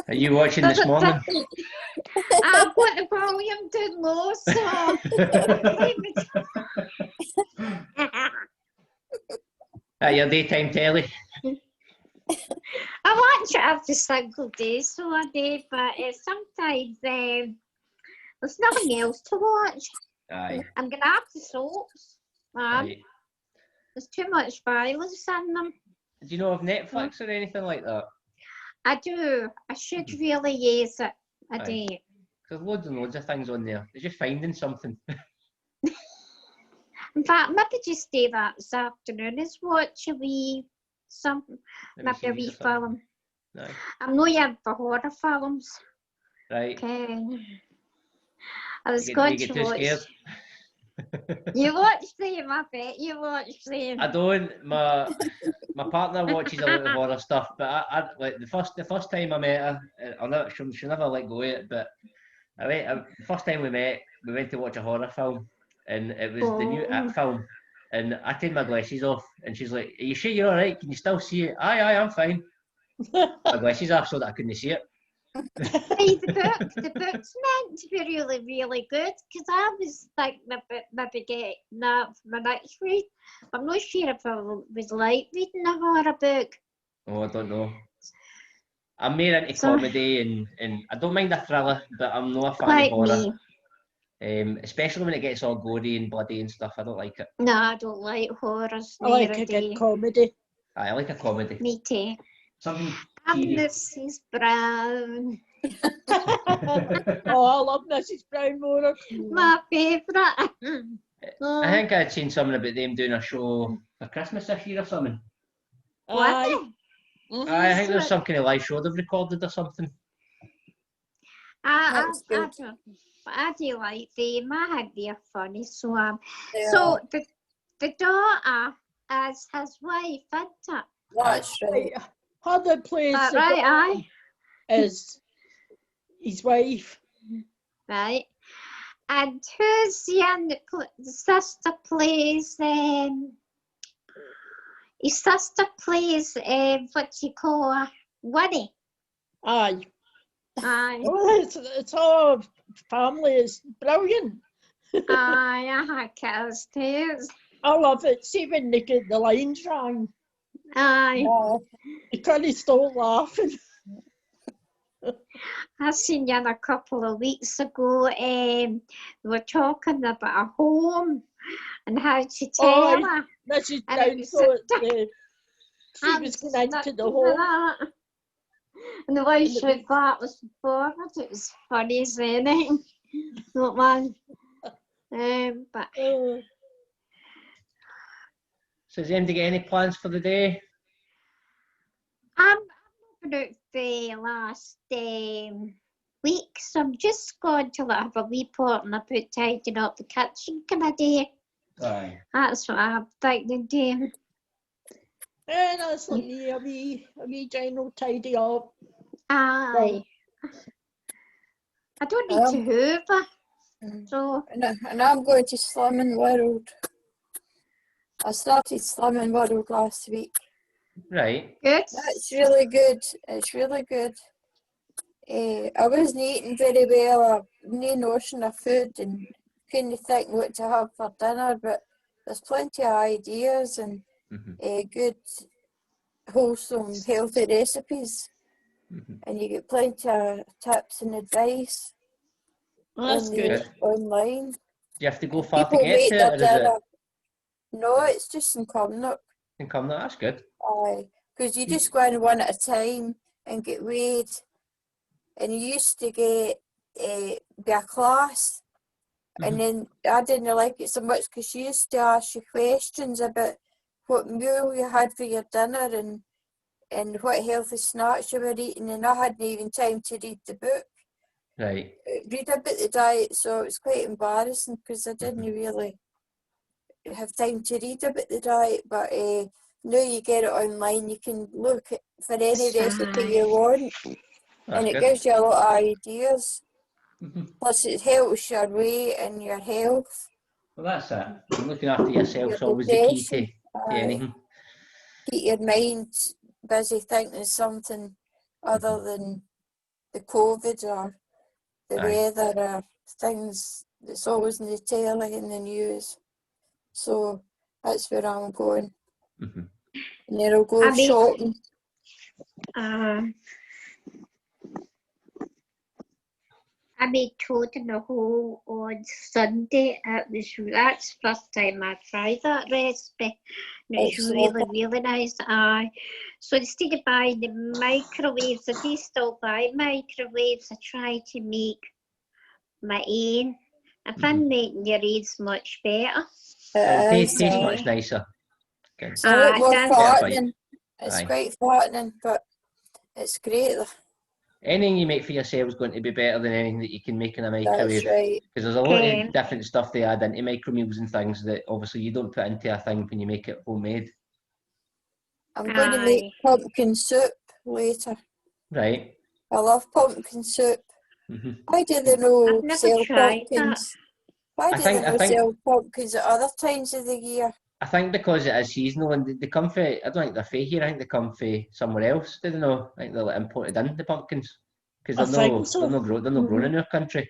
Are you watching this morning? I've got the volume down low, so At your daytime telly? I watch it every single day, so I do, but sometimes there's nothing else to watch. Aye. I'm going to have the soaps. Right. There's too much violence in them. Do you know of Netflix or anything like that? I do. I should really use it. I Aye. do. There's loads and loads of things on there. You're just finding something. In fact, maybe just do that this afternoon is watch a wee something, maybe a series wee or something. film. Aye. I'm not in for horror films. Right. Okay. I was You going get to too watch. scared? You watch them, I bet you watch them. I don't. My partner watches a lot of horror stuff, but I like the first time I met her, she'll never let go of it. But the first time we met, we went to watch a horror film, and it was the new Oh. It film. And I take my glasses off, and she's like, "Are you sure you're all right? Can you still see it?" Aye, I'm fine. My glasses off so that I couldn't see it. Hey, the book's meant to be really, really good because I was thinking about maybe getting that for my next read. I'm not sure if I was like reading a horror book. Oh, I don't know. I'm more into So- comedy and I don't mind a thriller, but I'm not a fan Like of horror. me. Especially when it gets all gory and bloody and stuff. I don't like it. No, I don't like horrors. I like neither a do good you. comedy. I like a comedy. Me too. Something I'm cheery. Mrs. Brown. Oh, I love Mrs. Brownmore. My favourite. I think I'd seen something about them doing a show for Christmas this year or something. Aye. I think there's some kind of live show they've recorded or something. I good. do like them. I think they're funny. So Yeah, so the daughter is his wife, isn't it? that's right. Right. Heather plays That the right, daughter aye. as his wife. Right. And who's the other the sister plays his sister plays what do you call her? Winnie. Aye. Aye. Oh, it's all family. It's brilliant. Aye, it is too. I love it. See when they get the lines wrong, Aye. you can't stop laughing. I seen you a couple of weeks ago. We were talking about a home and how to tell Aye. her. Mrs. And Brown it was thought a- she was going into the stuck home. that. And the way she thought was forward, it was funny as anything. Not man. But So does anybody get any plans for the day? I'm moving out the last week, so I'm just going to have a report and about tidying up the kitchen. Can I do? Aye. That's what I'm thinking of doing. And that's like me, a wee general tidy up. Aye. I don't need to hoover, so And I'm going to Slimming World. I started Slimming World last week. Right. Good. That's really good. It's really good. I wasn't eating very well. No notion of food and couldn't think what to have for dinner. But there's plenty of ideas and good, wholesome, healthy recipes. And you get plenty of tips and advice That's on good. online. Do you have to go far to People get make to their it, or is it dinner. No, it's just in Cumnock. in Cumnock? That's good. Aye, because you just go in one at a time and get weighed. And you used to get be a class, and then I didn't like it so much because she used to ask you questions about what meal you had for your dinner and what healthy snacks you were eating, and I hadn't even time to read the book. Right. Read about the diet, so it was quite embarrassing because I didn't really have time to read about the diet. But now you get it online, you can look for any recipe you want, That's and it good. gives you a lot of ideas. Mhm. Plus, it helps your weight and your health, Well, that's it. Looking after yourself's your always the key to nutrition. anything. Keep your mind busy thinking something other than the COVID or the Aye. weather or things that's always in the telly and the news. So that's where I'm going. Mhm. And then I'll go I mean- shopping. I made toad in the hole on Sunday. That's the first time I tried that recipe. And it's Excellent. really nice. Aye. So instead of buying the microwaves, I do still buy microwaves. I try to make my own. I find making your own's much better. It'll It is. taste much nicer. Good. It's a lot more It does. Better bite. fattening. It's Aye. quite fattening, but it's great. Anything you make for yourself is going to be better than anything that you can make in a That's microwave. right. Because there's a lot Okay. of different stuff they add into micro meals and things that obviously you don't put into a thing when you make it homemade. I'm going to make Aye. pumpkin soup later. Right. I love pumpkin soup. Mhm. Why do they no I've never sell tried pumpkins? Why I do think- they I no think- sell pumpkins at other times of the year? I think because it is seasonal and they come from, I don't think they're from here, I think they come from somewhere else. Do they know? I think they're like imported in, the pumpkins. Because I they're think so. not grown in our country.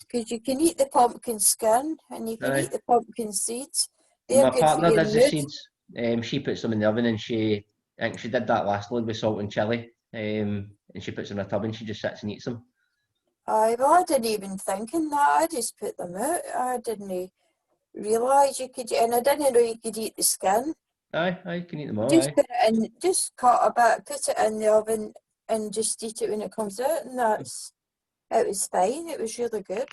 Because you can eat the pumpkin skin and you can Aye. eat the pumpkin seeds. They're My good partner for your does the mood. seeds. She puts them in the oven and I think she did that last load with salt and chilli. And she puts them in a tub and she just sits and eats them. Aye, well, I didn't even think in that. I just put them out. I didn't realise you could, and I didn't know you could eat the skin. Aye, you can eat them all, Just aye. put it in, just cut a bit, put it in the oven, and just eat it when it comes out, and it was fine. It was really good.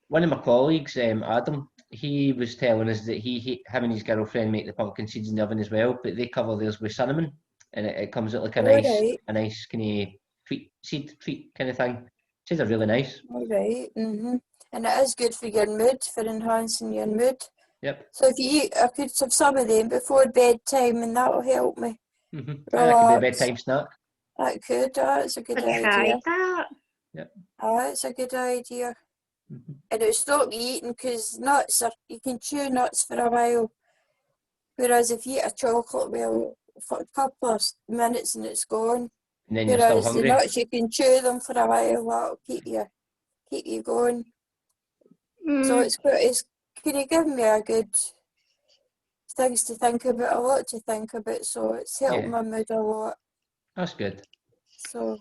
One of my colleagues, Adam, he was telling us that him and his girlfriend make the pumpkin seeds in the oven as well, but they cover theirs with cinnamon, and it comes out like a Alright. nice kind of seed treat kind of thing. Says they're really nice. All right. And it is good for your mood, for enhancing your mood. Yep. So if you eat, I could have some of them before bedtime, and that'll help me. That could be a Relax. bedtime snack. That could. That's a good I idea. tried that. That's a good idea. Mhm. And it'll stop you eating because you can chew nuts for a while. Whereas if you eat a chocolate, well, for a couple of minutes and it's gone. And then you're still Whereas the hungry. nuts, you can chew them for a while. That'll keep you going. So it's going to give me a good things to think about, a lot to think about. So it's helped Yeah. my mood a lot. That's good. So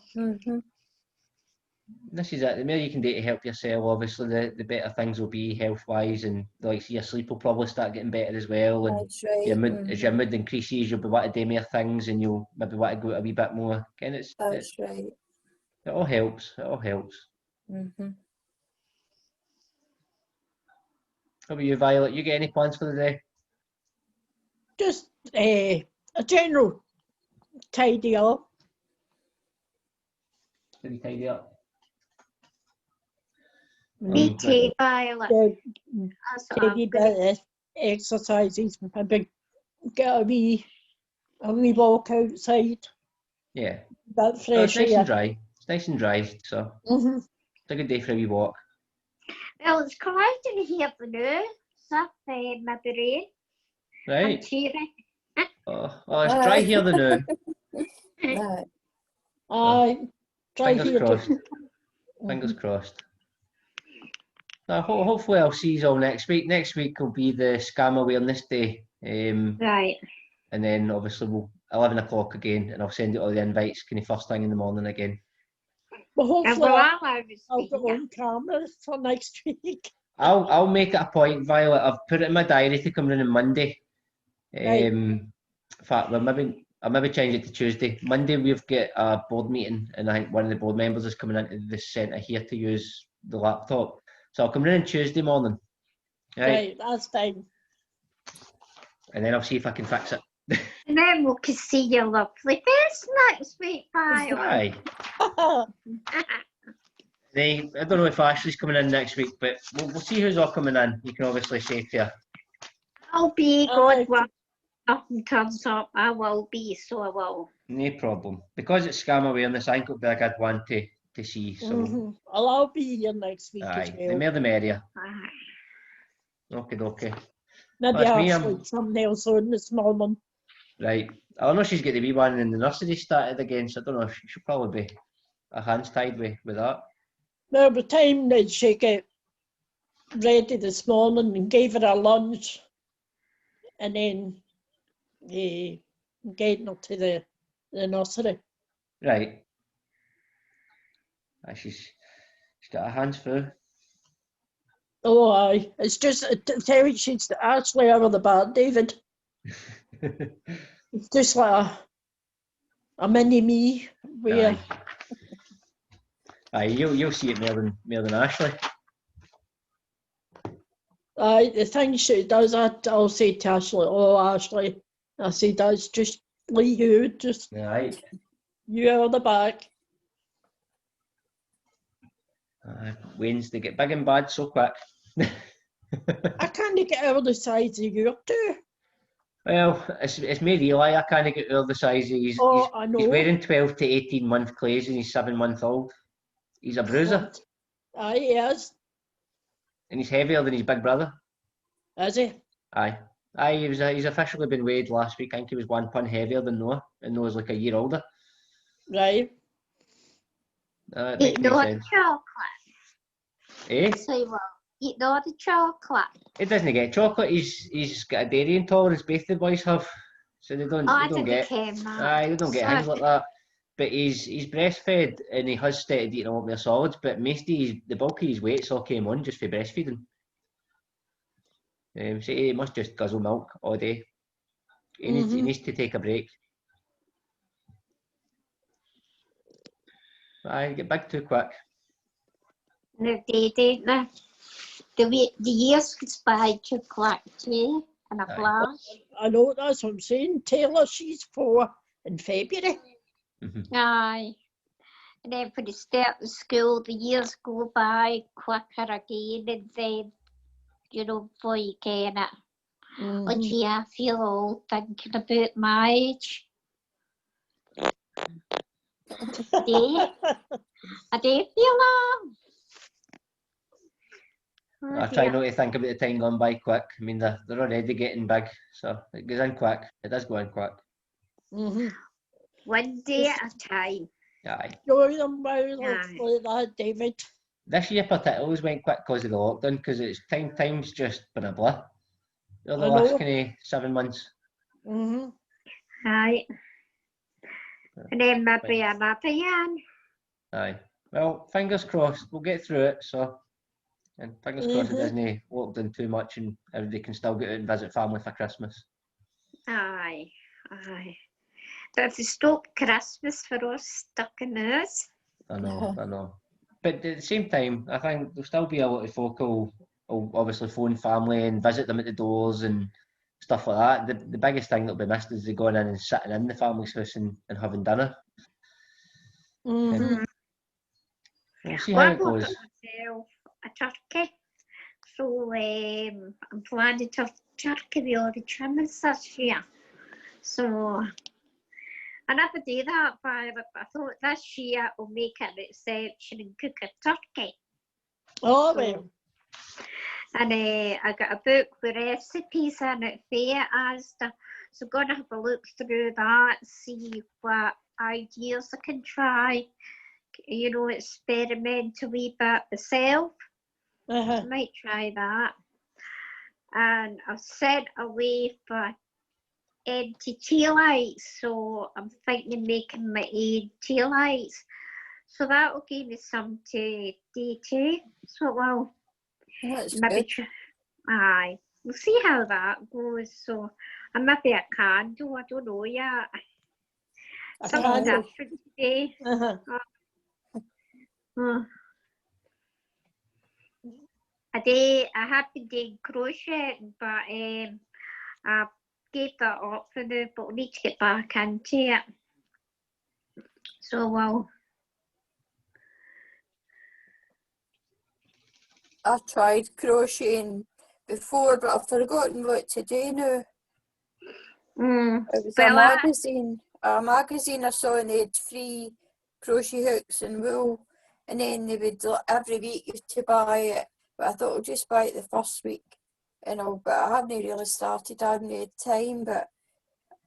This is it. The more you can do to help yourself, obviously, the better things will be health-wise, and like your sleep will probably start getting better as well. And that's right. your mood, as your mood increases, you'll be wanting to do more things, and you'll maybe want to go out a wee bit more. Again, That's right. it all helps. It all helps. How about you, Violet? You get any plans for the day? Just a general tidy up. Did you tidy up? Me too, Violet. That's what I'm Tidy gonna- bit of exercises. Maybe get a wee walk outside. Yeah. That Oh, fresh it's nice air. and dry. It's nice and dry, so it's a good day for a wee walk. Well, it's cloudy here for now. So, my brain. Right. cheery. Oh, it's dry here the now. Aye. Aye. Try Fingers here. crossed. Fingers crossed. Hopefully I'll see you all next week. Next week will be the Scam Awareness Day. Right. And then obviously we'll 11 o'clock again, and I'll send you all the invites kind of first thing in the morning again. Well, And hopefully well, I'll go on camera for next week. I'll make it a point, Violet. I've put it in my diary to come in on Monday. Right. In fact, I'll maybe change it to Tuesday. Monday we've got a board meeting, and I think one of the board members is coming into the centre here to use the laptop. So I'll come in on Tuesday morning. Right, that's fine. And then I'll see if I can fix it. And then we can see your lovely face next week, Violet. Aye. I don't know if Ashley's coming in next week, but we'll see who's all coming in. You can obviously say to her. I'll be Aye. good when nothing comes up. I will be, so I will. No problem. Because it's Scam Awareness, I think it'll be a good one to see. So, Mhm. I'll be here next week as aye, the well. more the merrier. Aye. Okay. Maybe That's I'll me, slide something else on this morning. Right. I know she's got the wee one in the nursery started again, so I don't know if she'll probably be a hands tied with that. Now, the time that she get ready this morning and gave her a lunch, and then getting her to the nursery. Right. Aye, she's got her hands full. Oh, aye. It's just, tell you, she's Ashley out of the back, David. It's just like a mini me. Where, Aye, you'll see it more than Ashley. aye, the thing she does, I'll say to Ashley, oh, Ashley, I say, that's just like you, just Aye. you out of the back. Wayne's, they get big and bad so quick. I can't get out of the size of your two. Well, it's me Eli. I can't get over the size. He's I know. wearing 12 to 18 month clothes and he's 7 months old. He's a bruiser. Aye, he is. And he's heavier than his big brother. Is he? Aye. He's officially been weighed last week. I think he was 1 pound heavier than Noah, and Noah's like a year older. Right. It makes Eat no all the sense. chocolate. Eh? So you will. Eat all the chocolate. He doesn't get chocolate. He's got a dairy intolerance. Both the boys have, so they don't. Oh, They I don't didn't get. care that. Aye, they don't get things like that. But he's breastfed and he has started eating a lot more solids. But most of the bulk of his weight's all came on just for breastfeeding. So he must just guzzle milk all day. He needs to take a break. Aye, get big too quick. No, they don't. The years goes by too quick too, in a Aye. flash. I know, that's what I'm saying. Taylor, she's 4 in February. Aye. And then for the start of school, the years go by quicker again, and then, before you can it. Oh gee, I feel old thinking about my age. I do feel old. I try not to think about the time going by quick. I mean, they're already getting big, so it goes in quick. It does go in quick. One day at a time. Aye. Enjoy them while Aye. like that, David. This year particularly went quick because of the lockdown, because it's time's just been a blur. The I last know. kind of 7 months. Aye. And then maybe another yan. Aye. Well, fingers crossed. We'll get through it. So, and fingers crossed it doesn't lock down too much, and everybody can still get out and visit family for Christmas. Aye. But if they stop Christmas for us stuck in us. I know. But at the same time, I think there'll still be a lot of folk who'll obviously phone family and visit them at the doors and stuff like that. The biggest thing that'll be missed is they going in and sitting in the family's house and having dinner. We'll see how it goes. Myself a turkey. So I'm planning to have turkey with all the trimmings this year. So I never do that, but I thought this year I'll make an exception and cook a turkey. Oh, well. And I got a book with recipes in it for Asda. So I'm going to have a look through that, see what ideas I can try. You know, experiment a wee bit myself. I might try that. And I've sent away for empty tea lights, so I'm thinking of making my own tea lights. So that will give me some to do too. So well, That's maybe good. aye, we'll see how that goes. So and maybe a candle, I don't know yet. A Something candle. different today. I have been doing crocheting, but I gave that up for now, but I need to get back into it. So well, I tried crocheting before, but I've forgotten what to do now. It was well, a magazine I saw, and they had free crochet hooks and wool, and then they would every week you had to buy it. But I thought I'll just buy it the first week, but I haven't really started. I haven't had time, but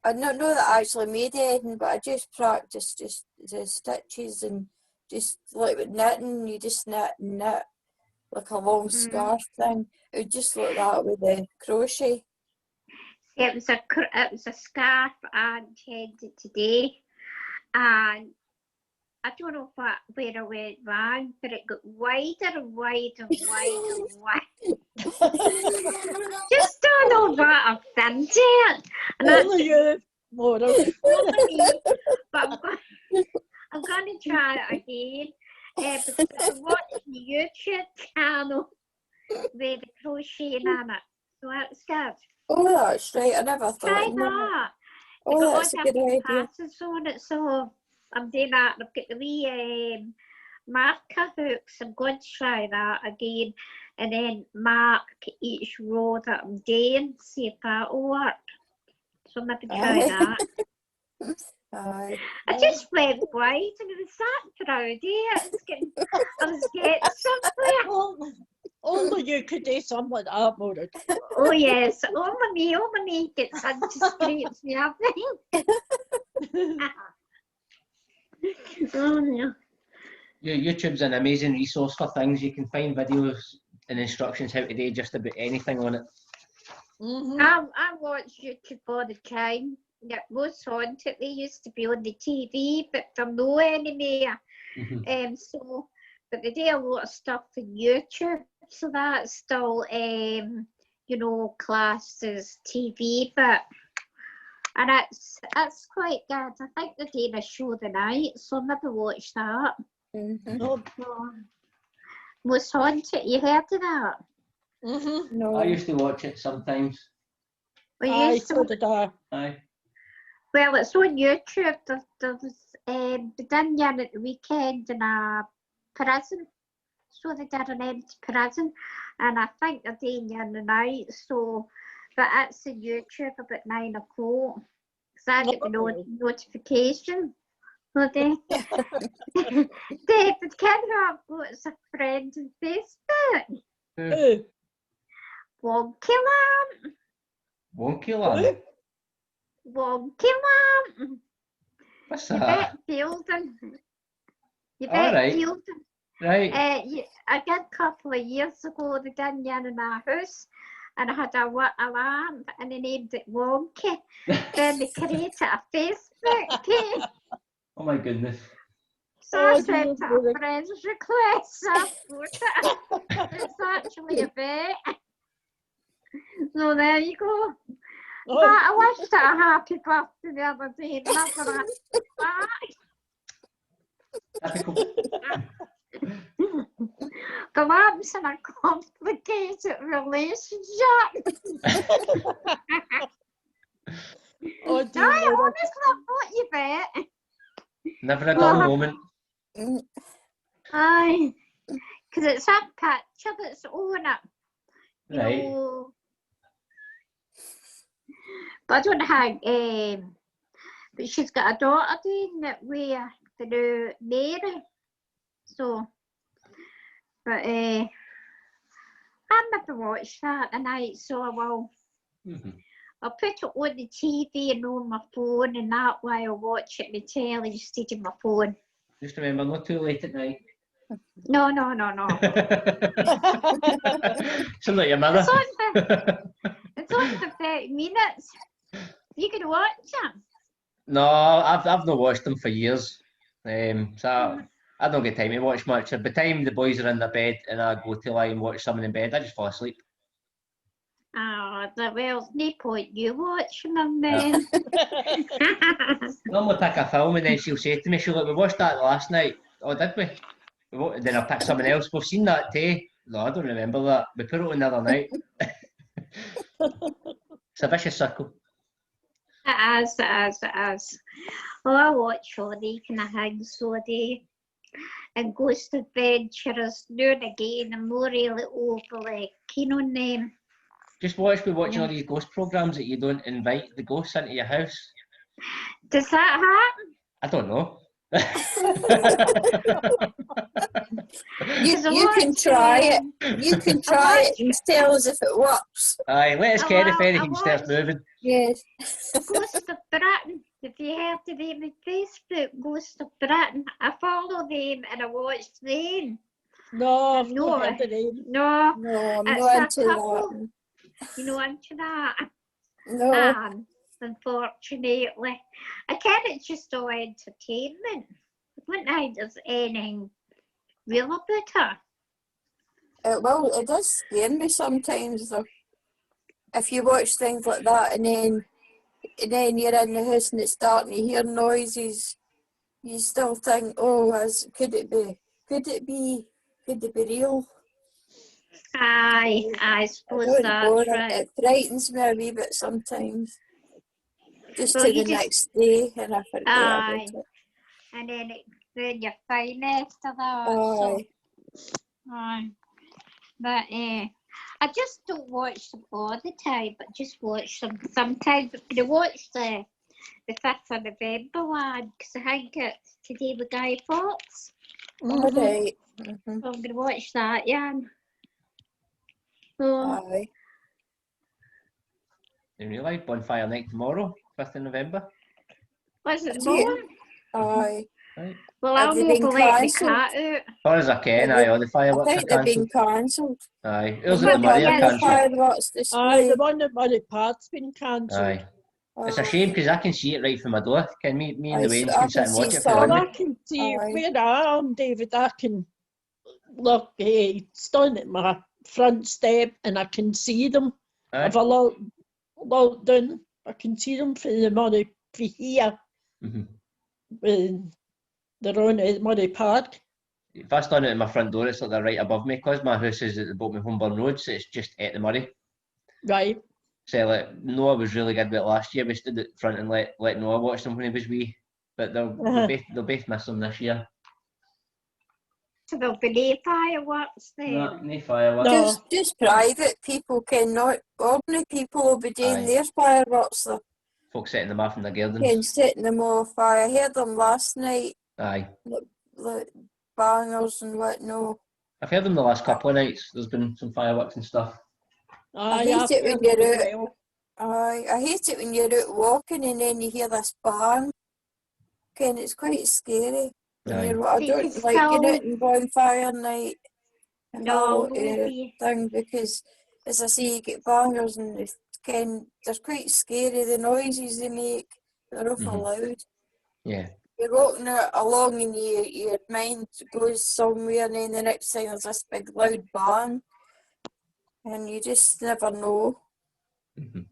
I don't know that I actually made anything, but I just practiced just the stitches and just like with knitting, you just knit and knit like a long scarf thing. It would just look that with the crochet. it was a scarf I intended today, and I don't know where I went wrong, but it got wider and wider and wider and wider. Just don't know what I've done to it. And Only you, Maura. only me, but I'm going to try it again. Because I'm watching the YouTube channel with the crocheting on it. So that's good. Oh, that's right. I never thought Try of that. that. Oh, They've got that's a all good different idea. patterns on it, so I'm doing that. I've got the wee marker hooks. I'm going to try that again, and then mark each row that I'm doing, see if that'll work. So maybe try Aye. that. Aye. I just went white and I was that proud of it. I was getting somewhere. Only you could do something like that, Maura. Oh yes, only me gets into streets and everything. Oh no. YouTube's an amazing resource for things. You can find videos and instructions how to do just about anything on it. I watch YouTube all the time. Yeah, most haunted they used to be on the TV, but they're no anymore. So, but they do a lot of stuff on YouTube, so that's still you know, classed as TV, but and that's quite good. I think they're doing a show tonight, so maybe watch that. Most haunted, you heard of that? No. I used to watch it sometimes. Aye, so did I. Aye. Well, it's on YouTube. There was they done one at the weekend in a prison. So they did an empty prison, and I think they're doing one tonight. So, but it's on YouTube about 9 o'clock. Because I get the notification. Okay. David, can you have got as a friend on Facebook? Who? Wonky Lamb. Wonky Lamb? Wonky Lamb. What's You that? bet Fielding. You All bet right. Fielding. Right. I did a couple of years ago, they done one in our house, and I had a lamb, and they named it Wonky. Then they created a Facebook page. Oh my goodness. So I sent it a friend's request. So I put it. It's actually a bet. So there you go. But I wished it a happy birthday the other day. Never The lamb's in a complicated relationship. Oh, dear, I honestly thought you bet. Never a dull moment. Aye, because it's a picture that's on it. You Right. know. But I don't think, but she's got a daughter doing it with the new Mary. So, but I never watched that tonight, so I will. I'll put it on the TV and on my phone, and that way I'll watch it on the telly instead of my phone. Just remember, not too late at night. No. Sound like your mother. It's on for 30 minutes. You can watch them. No, I've not watched them for years. So I don't get time to watch much. By the time the boys are in their bed and I go to lie and watch someone in bed, I just fall asleep. Oh, well, there's no point you watching them then. Normally pick a film and then she'll say to me, she'll like, we watched that last night. Oh, did we? Then I'll pick something else. We've seen that too. No, I don't remember that. We put it on the other night. It's a vicious circle. It is. Well, I watch all the kind of things, so they and Ghost Adventures, now and again, I'm not really overly keen on them. Just watch me watching all these ghost programs that you don't invite the ghosts into your house. Does that happen? I don't know. You can try it. You can try it and tell us if it works. Aye, let us Oh, care if well, anything I starts watched- moving. Yes. Ghost of Britain. If you heard of them on Facebook, Ghost of Britain, I follow them and I watch them. No, I've No. not heard of them. No, No, I'm It's not a into couple. that. you know, into that. No. Unfortunately, I kind of just all entertainment. I don't think there's anything real about it. Well, it does scare me sometimes though. If you watch things like that and then you're in the house and it's dark and you hear noises, you still think, oh, could it be real? Aye, I I suppose don't that's know, right. it frightens me a wee bit sometimes. Just Well, to you the just- next day and I forget Aye. about it. And then you're fine after that. So, Aye. aye. But I just don't watch them all the time, but just watch them sometimes. But I watch the 5th of November one because I think it's today with Guy Fawkes. Alright. So I'm going to watch that, yeah. So, Aye. In real life, Bonfire Night tomorrow, 5th of November. what's it Is it? called? Aye. Right. Well, Have I'll they not been be letting the cancelled? cat out. As far as I can, Have they- all the I fireworks are think they've been cancelled. cancelled. Aye, ours Well, at the Murray yeah, are the cancelled. fireworks Aye, display. the one at Murray Park's been cancelled. Aye. It's a shame because I can see it right from my door. Can me and Aye, the so Waynes I can sit can and watch see it for some. Well, Monday. I can see Aye. where I am, David. I can look, stand at my front step and I can see them. Aye. If I look down, I can see them from the Murray, from here, Mhm. when they're on at Murray Park. If I stand out at my front door, it's like they're right above me because my house is at the bottom of Holmburn Road, so it's just at the Murray. Right. So like Noah was really good with it last year. We stood at the front and let Noah watch them when he was wee. But they'll both miss them this year. So there'll be no fireworks then. No fireworks. No. Just private people cannot. Ordinary people will be doing Aye. their fireworks. They Folks setting them off in their can gardens. setting them off. I heard them last night, Aye. like bangers and whatnot. I've heard them the last couple of nights. There's been some fireworks and stuff. Aye, hate I've it when heard you're them as out. well. I hate it when you're out walking and then you hear this bang. And it's quite scary. When Aye. I You don't can like getting still- out and bonfire night. and No, all, won't be. thing because, as I say, you get bangers and they're quite scary. The noises they make, they're awful Mhm. loud. Yeah. You're walking along and your mind goes somewhere, and then the next thing there's this big loud bang, and you just never know. Mhm.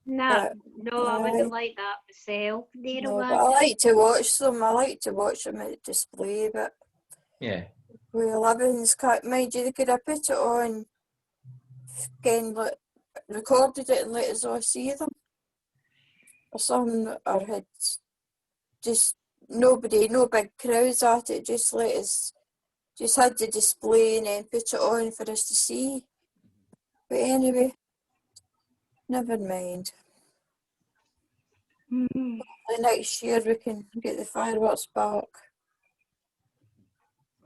No, I aye. wouldn't like that myself. Neither No, would. but I like to watch them. I like to watch them at display, but Yeah. with Livings, mind you, they could have put it on, recorded it and let us all see them. Or something, or had just nobody, no big crowds at it, just let us, just had the display and then put it on for us to see. But anyway, never mind. Mhm. The next year we can get the fireworks back.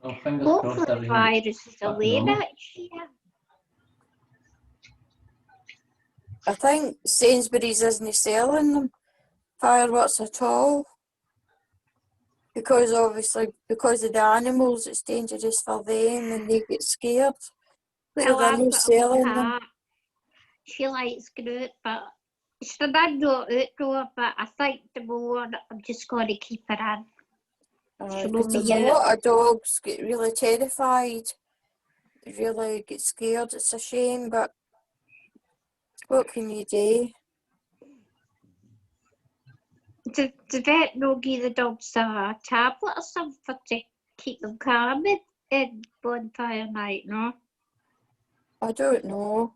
Well, fingers Hopefully crossed the everything. virus is back to away normal. next year. I think Sainsbury's isn't selling them fireworks at all. Because obviously, because of the animals, it's dangerous for them and they get scared. So they're I've not got a selling wee them. cat. She likes going out, but she's not outdoor, but I think the more I'm just going to keep her in. Because there's a lot of dogs get really terrified, really get scared. It's a shame, but what can you do? The vet no give the dogs a tablet or something to keep them calm in bonfire night, no? I don't know.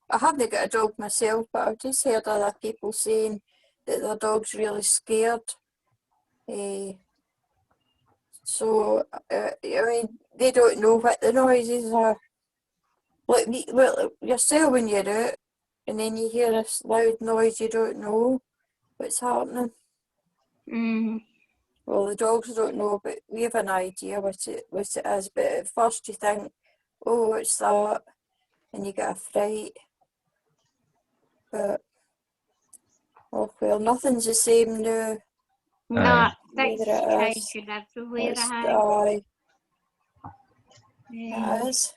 I haven't got a dog myself, but I've just heard other people saying that their dog's really scared. So, I mean, they don't know what the noises are. Like, well, yourself when you're out, and then you hear this loud noise, you don't know what's happening. Mm. Well, the dogs don't know, but we have an idea what it is. But at first you think, oh, what's that? And you get a fright. But, oh well, nothing's the same now. No, things Neither it is. changing everywhere. It's, aye. it is.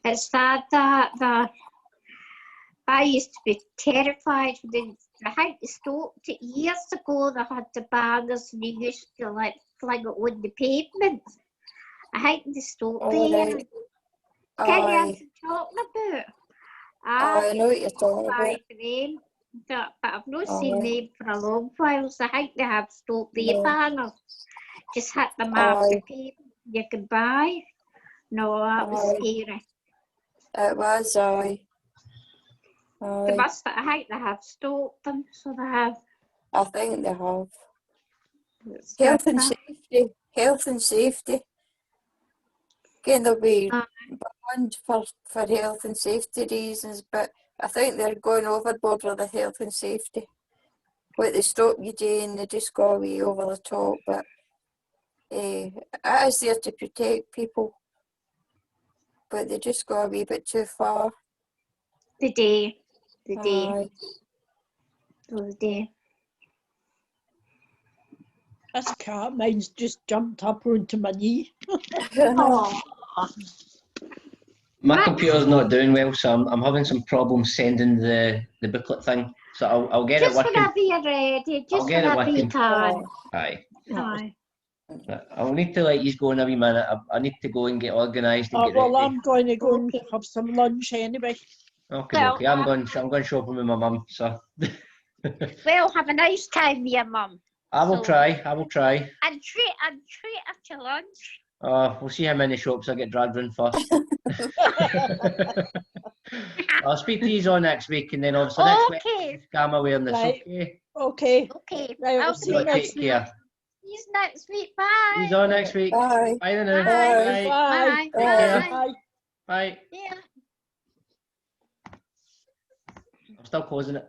It's sad that I used to be terrified. I think they stopped it years ago. They had the bangers and they used to like fling it on the pavement. I think they stopped All there. right. Can you Aye. what I'm talking about? I know what you're talking about. By them, but I've not seen Aye. them for a long while, so I think they have stopped their No. banners. Just hit them off the Aye. pavement you could buy. No, that was Aye. scary. It was, aye. They Aye. must, I think they have stopped them, so they have. I think they have. It's Health and sad. safety. Health and safety. Again, they'll be Aye. banned for health and safety reasons, but I think they're going overboard with the health and safety. What they stop you doing, they just go away over the top, but it is there to protect people, but they just go a wee bit too far. The day. Aye. The day. This cat mine's just jumped up onto my knee. Oh, My Max. computer's not doing well, so I'm having some problems sending the booklet thing. So I'll get it just working. whenever you're ready, just get it whenever you working. can. Aye. Aye. I'll need to let you go in a wee minute. I need to go and get organised and get Well, ready. I'm going to go and Okay. have some lunch anyway. Okay, Well, okay. I'm going shopping with my mum. So Well, have a nice time with your mum. I will So- try. I will try. And treat her to lunch. We'll see how many shops I get dragged in first. I'll speak to you all next week, and then obviously next week Okay. scam awareness. Right. Okay. Okay. Okay. Right, I'll I'll see see you you Take next week. care. See you next week. Bye. See you all next week. Bye. Bye then now. Bye. Bye. Bye. Bye. Take care. Bye. Bye. Yeah. I'm still closing it.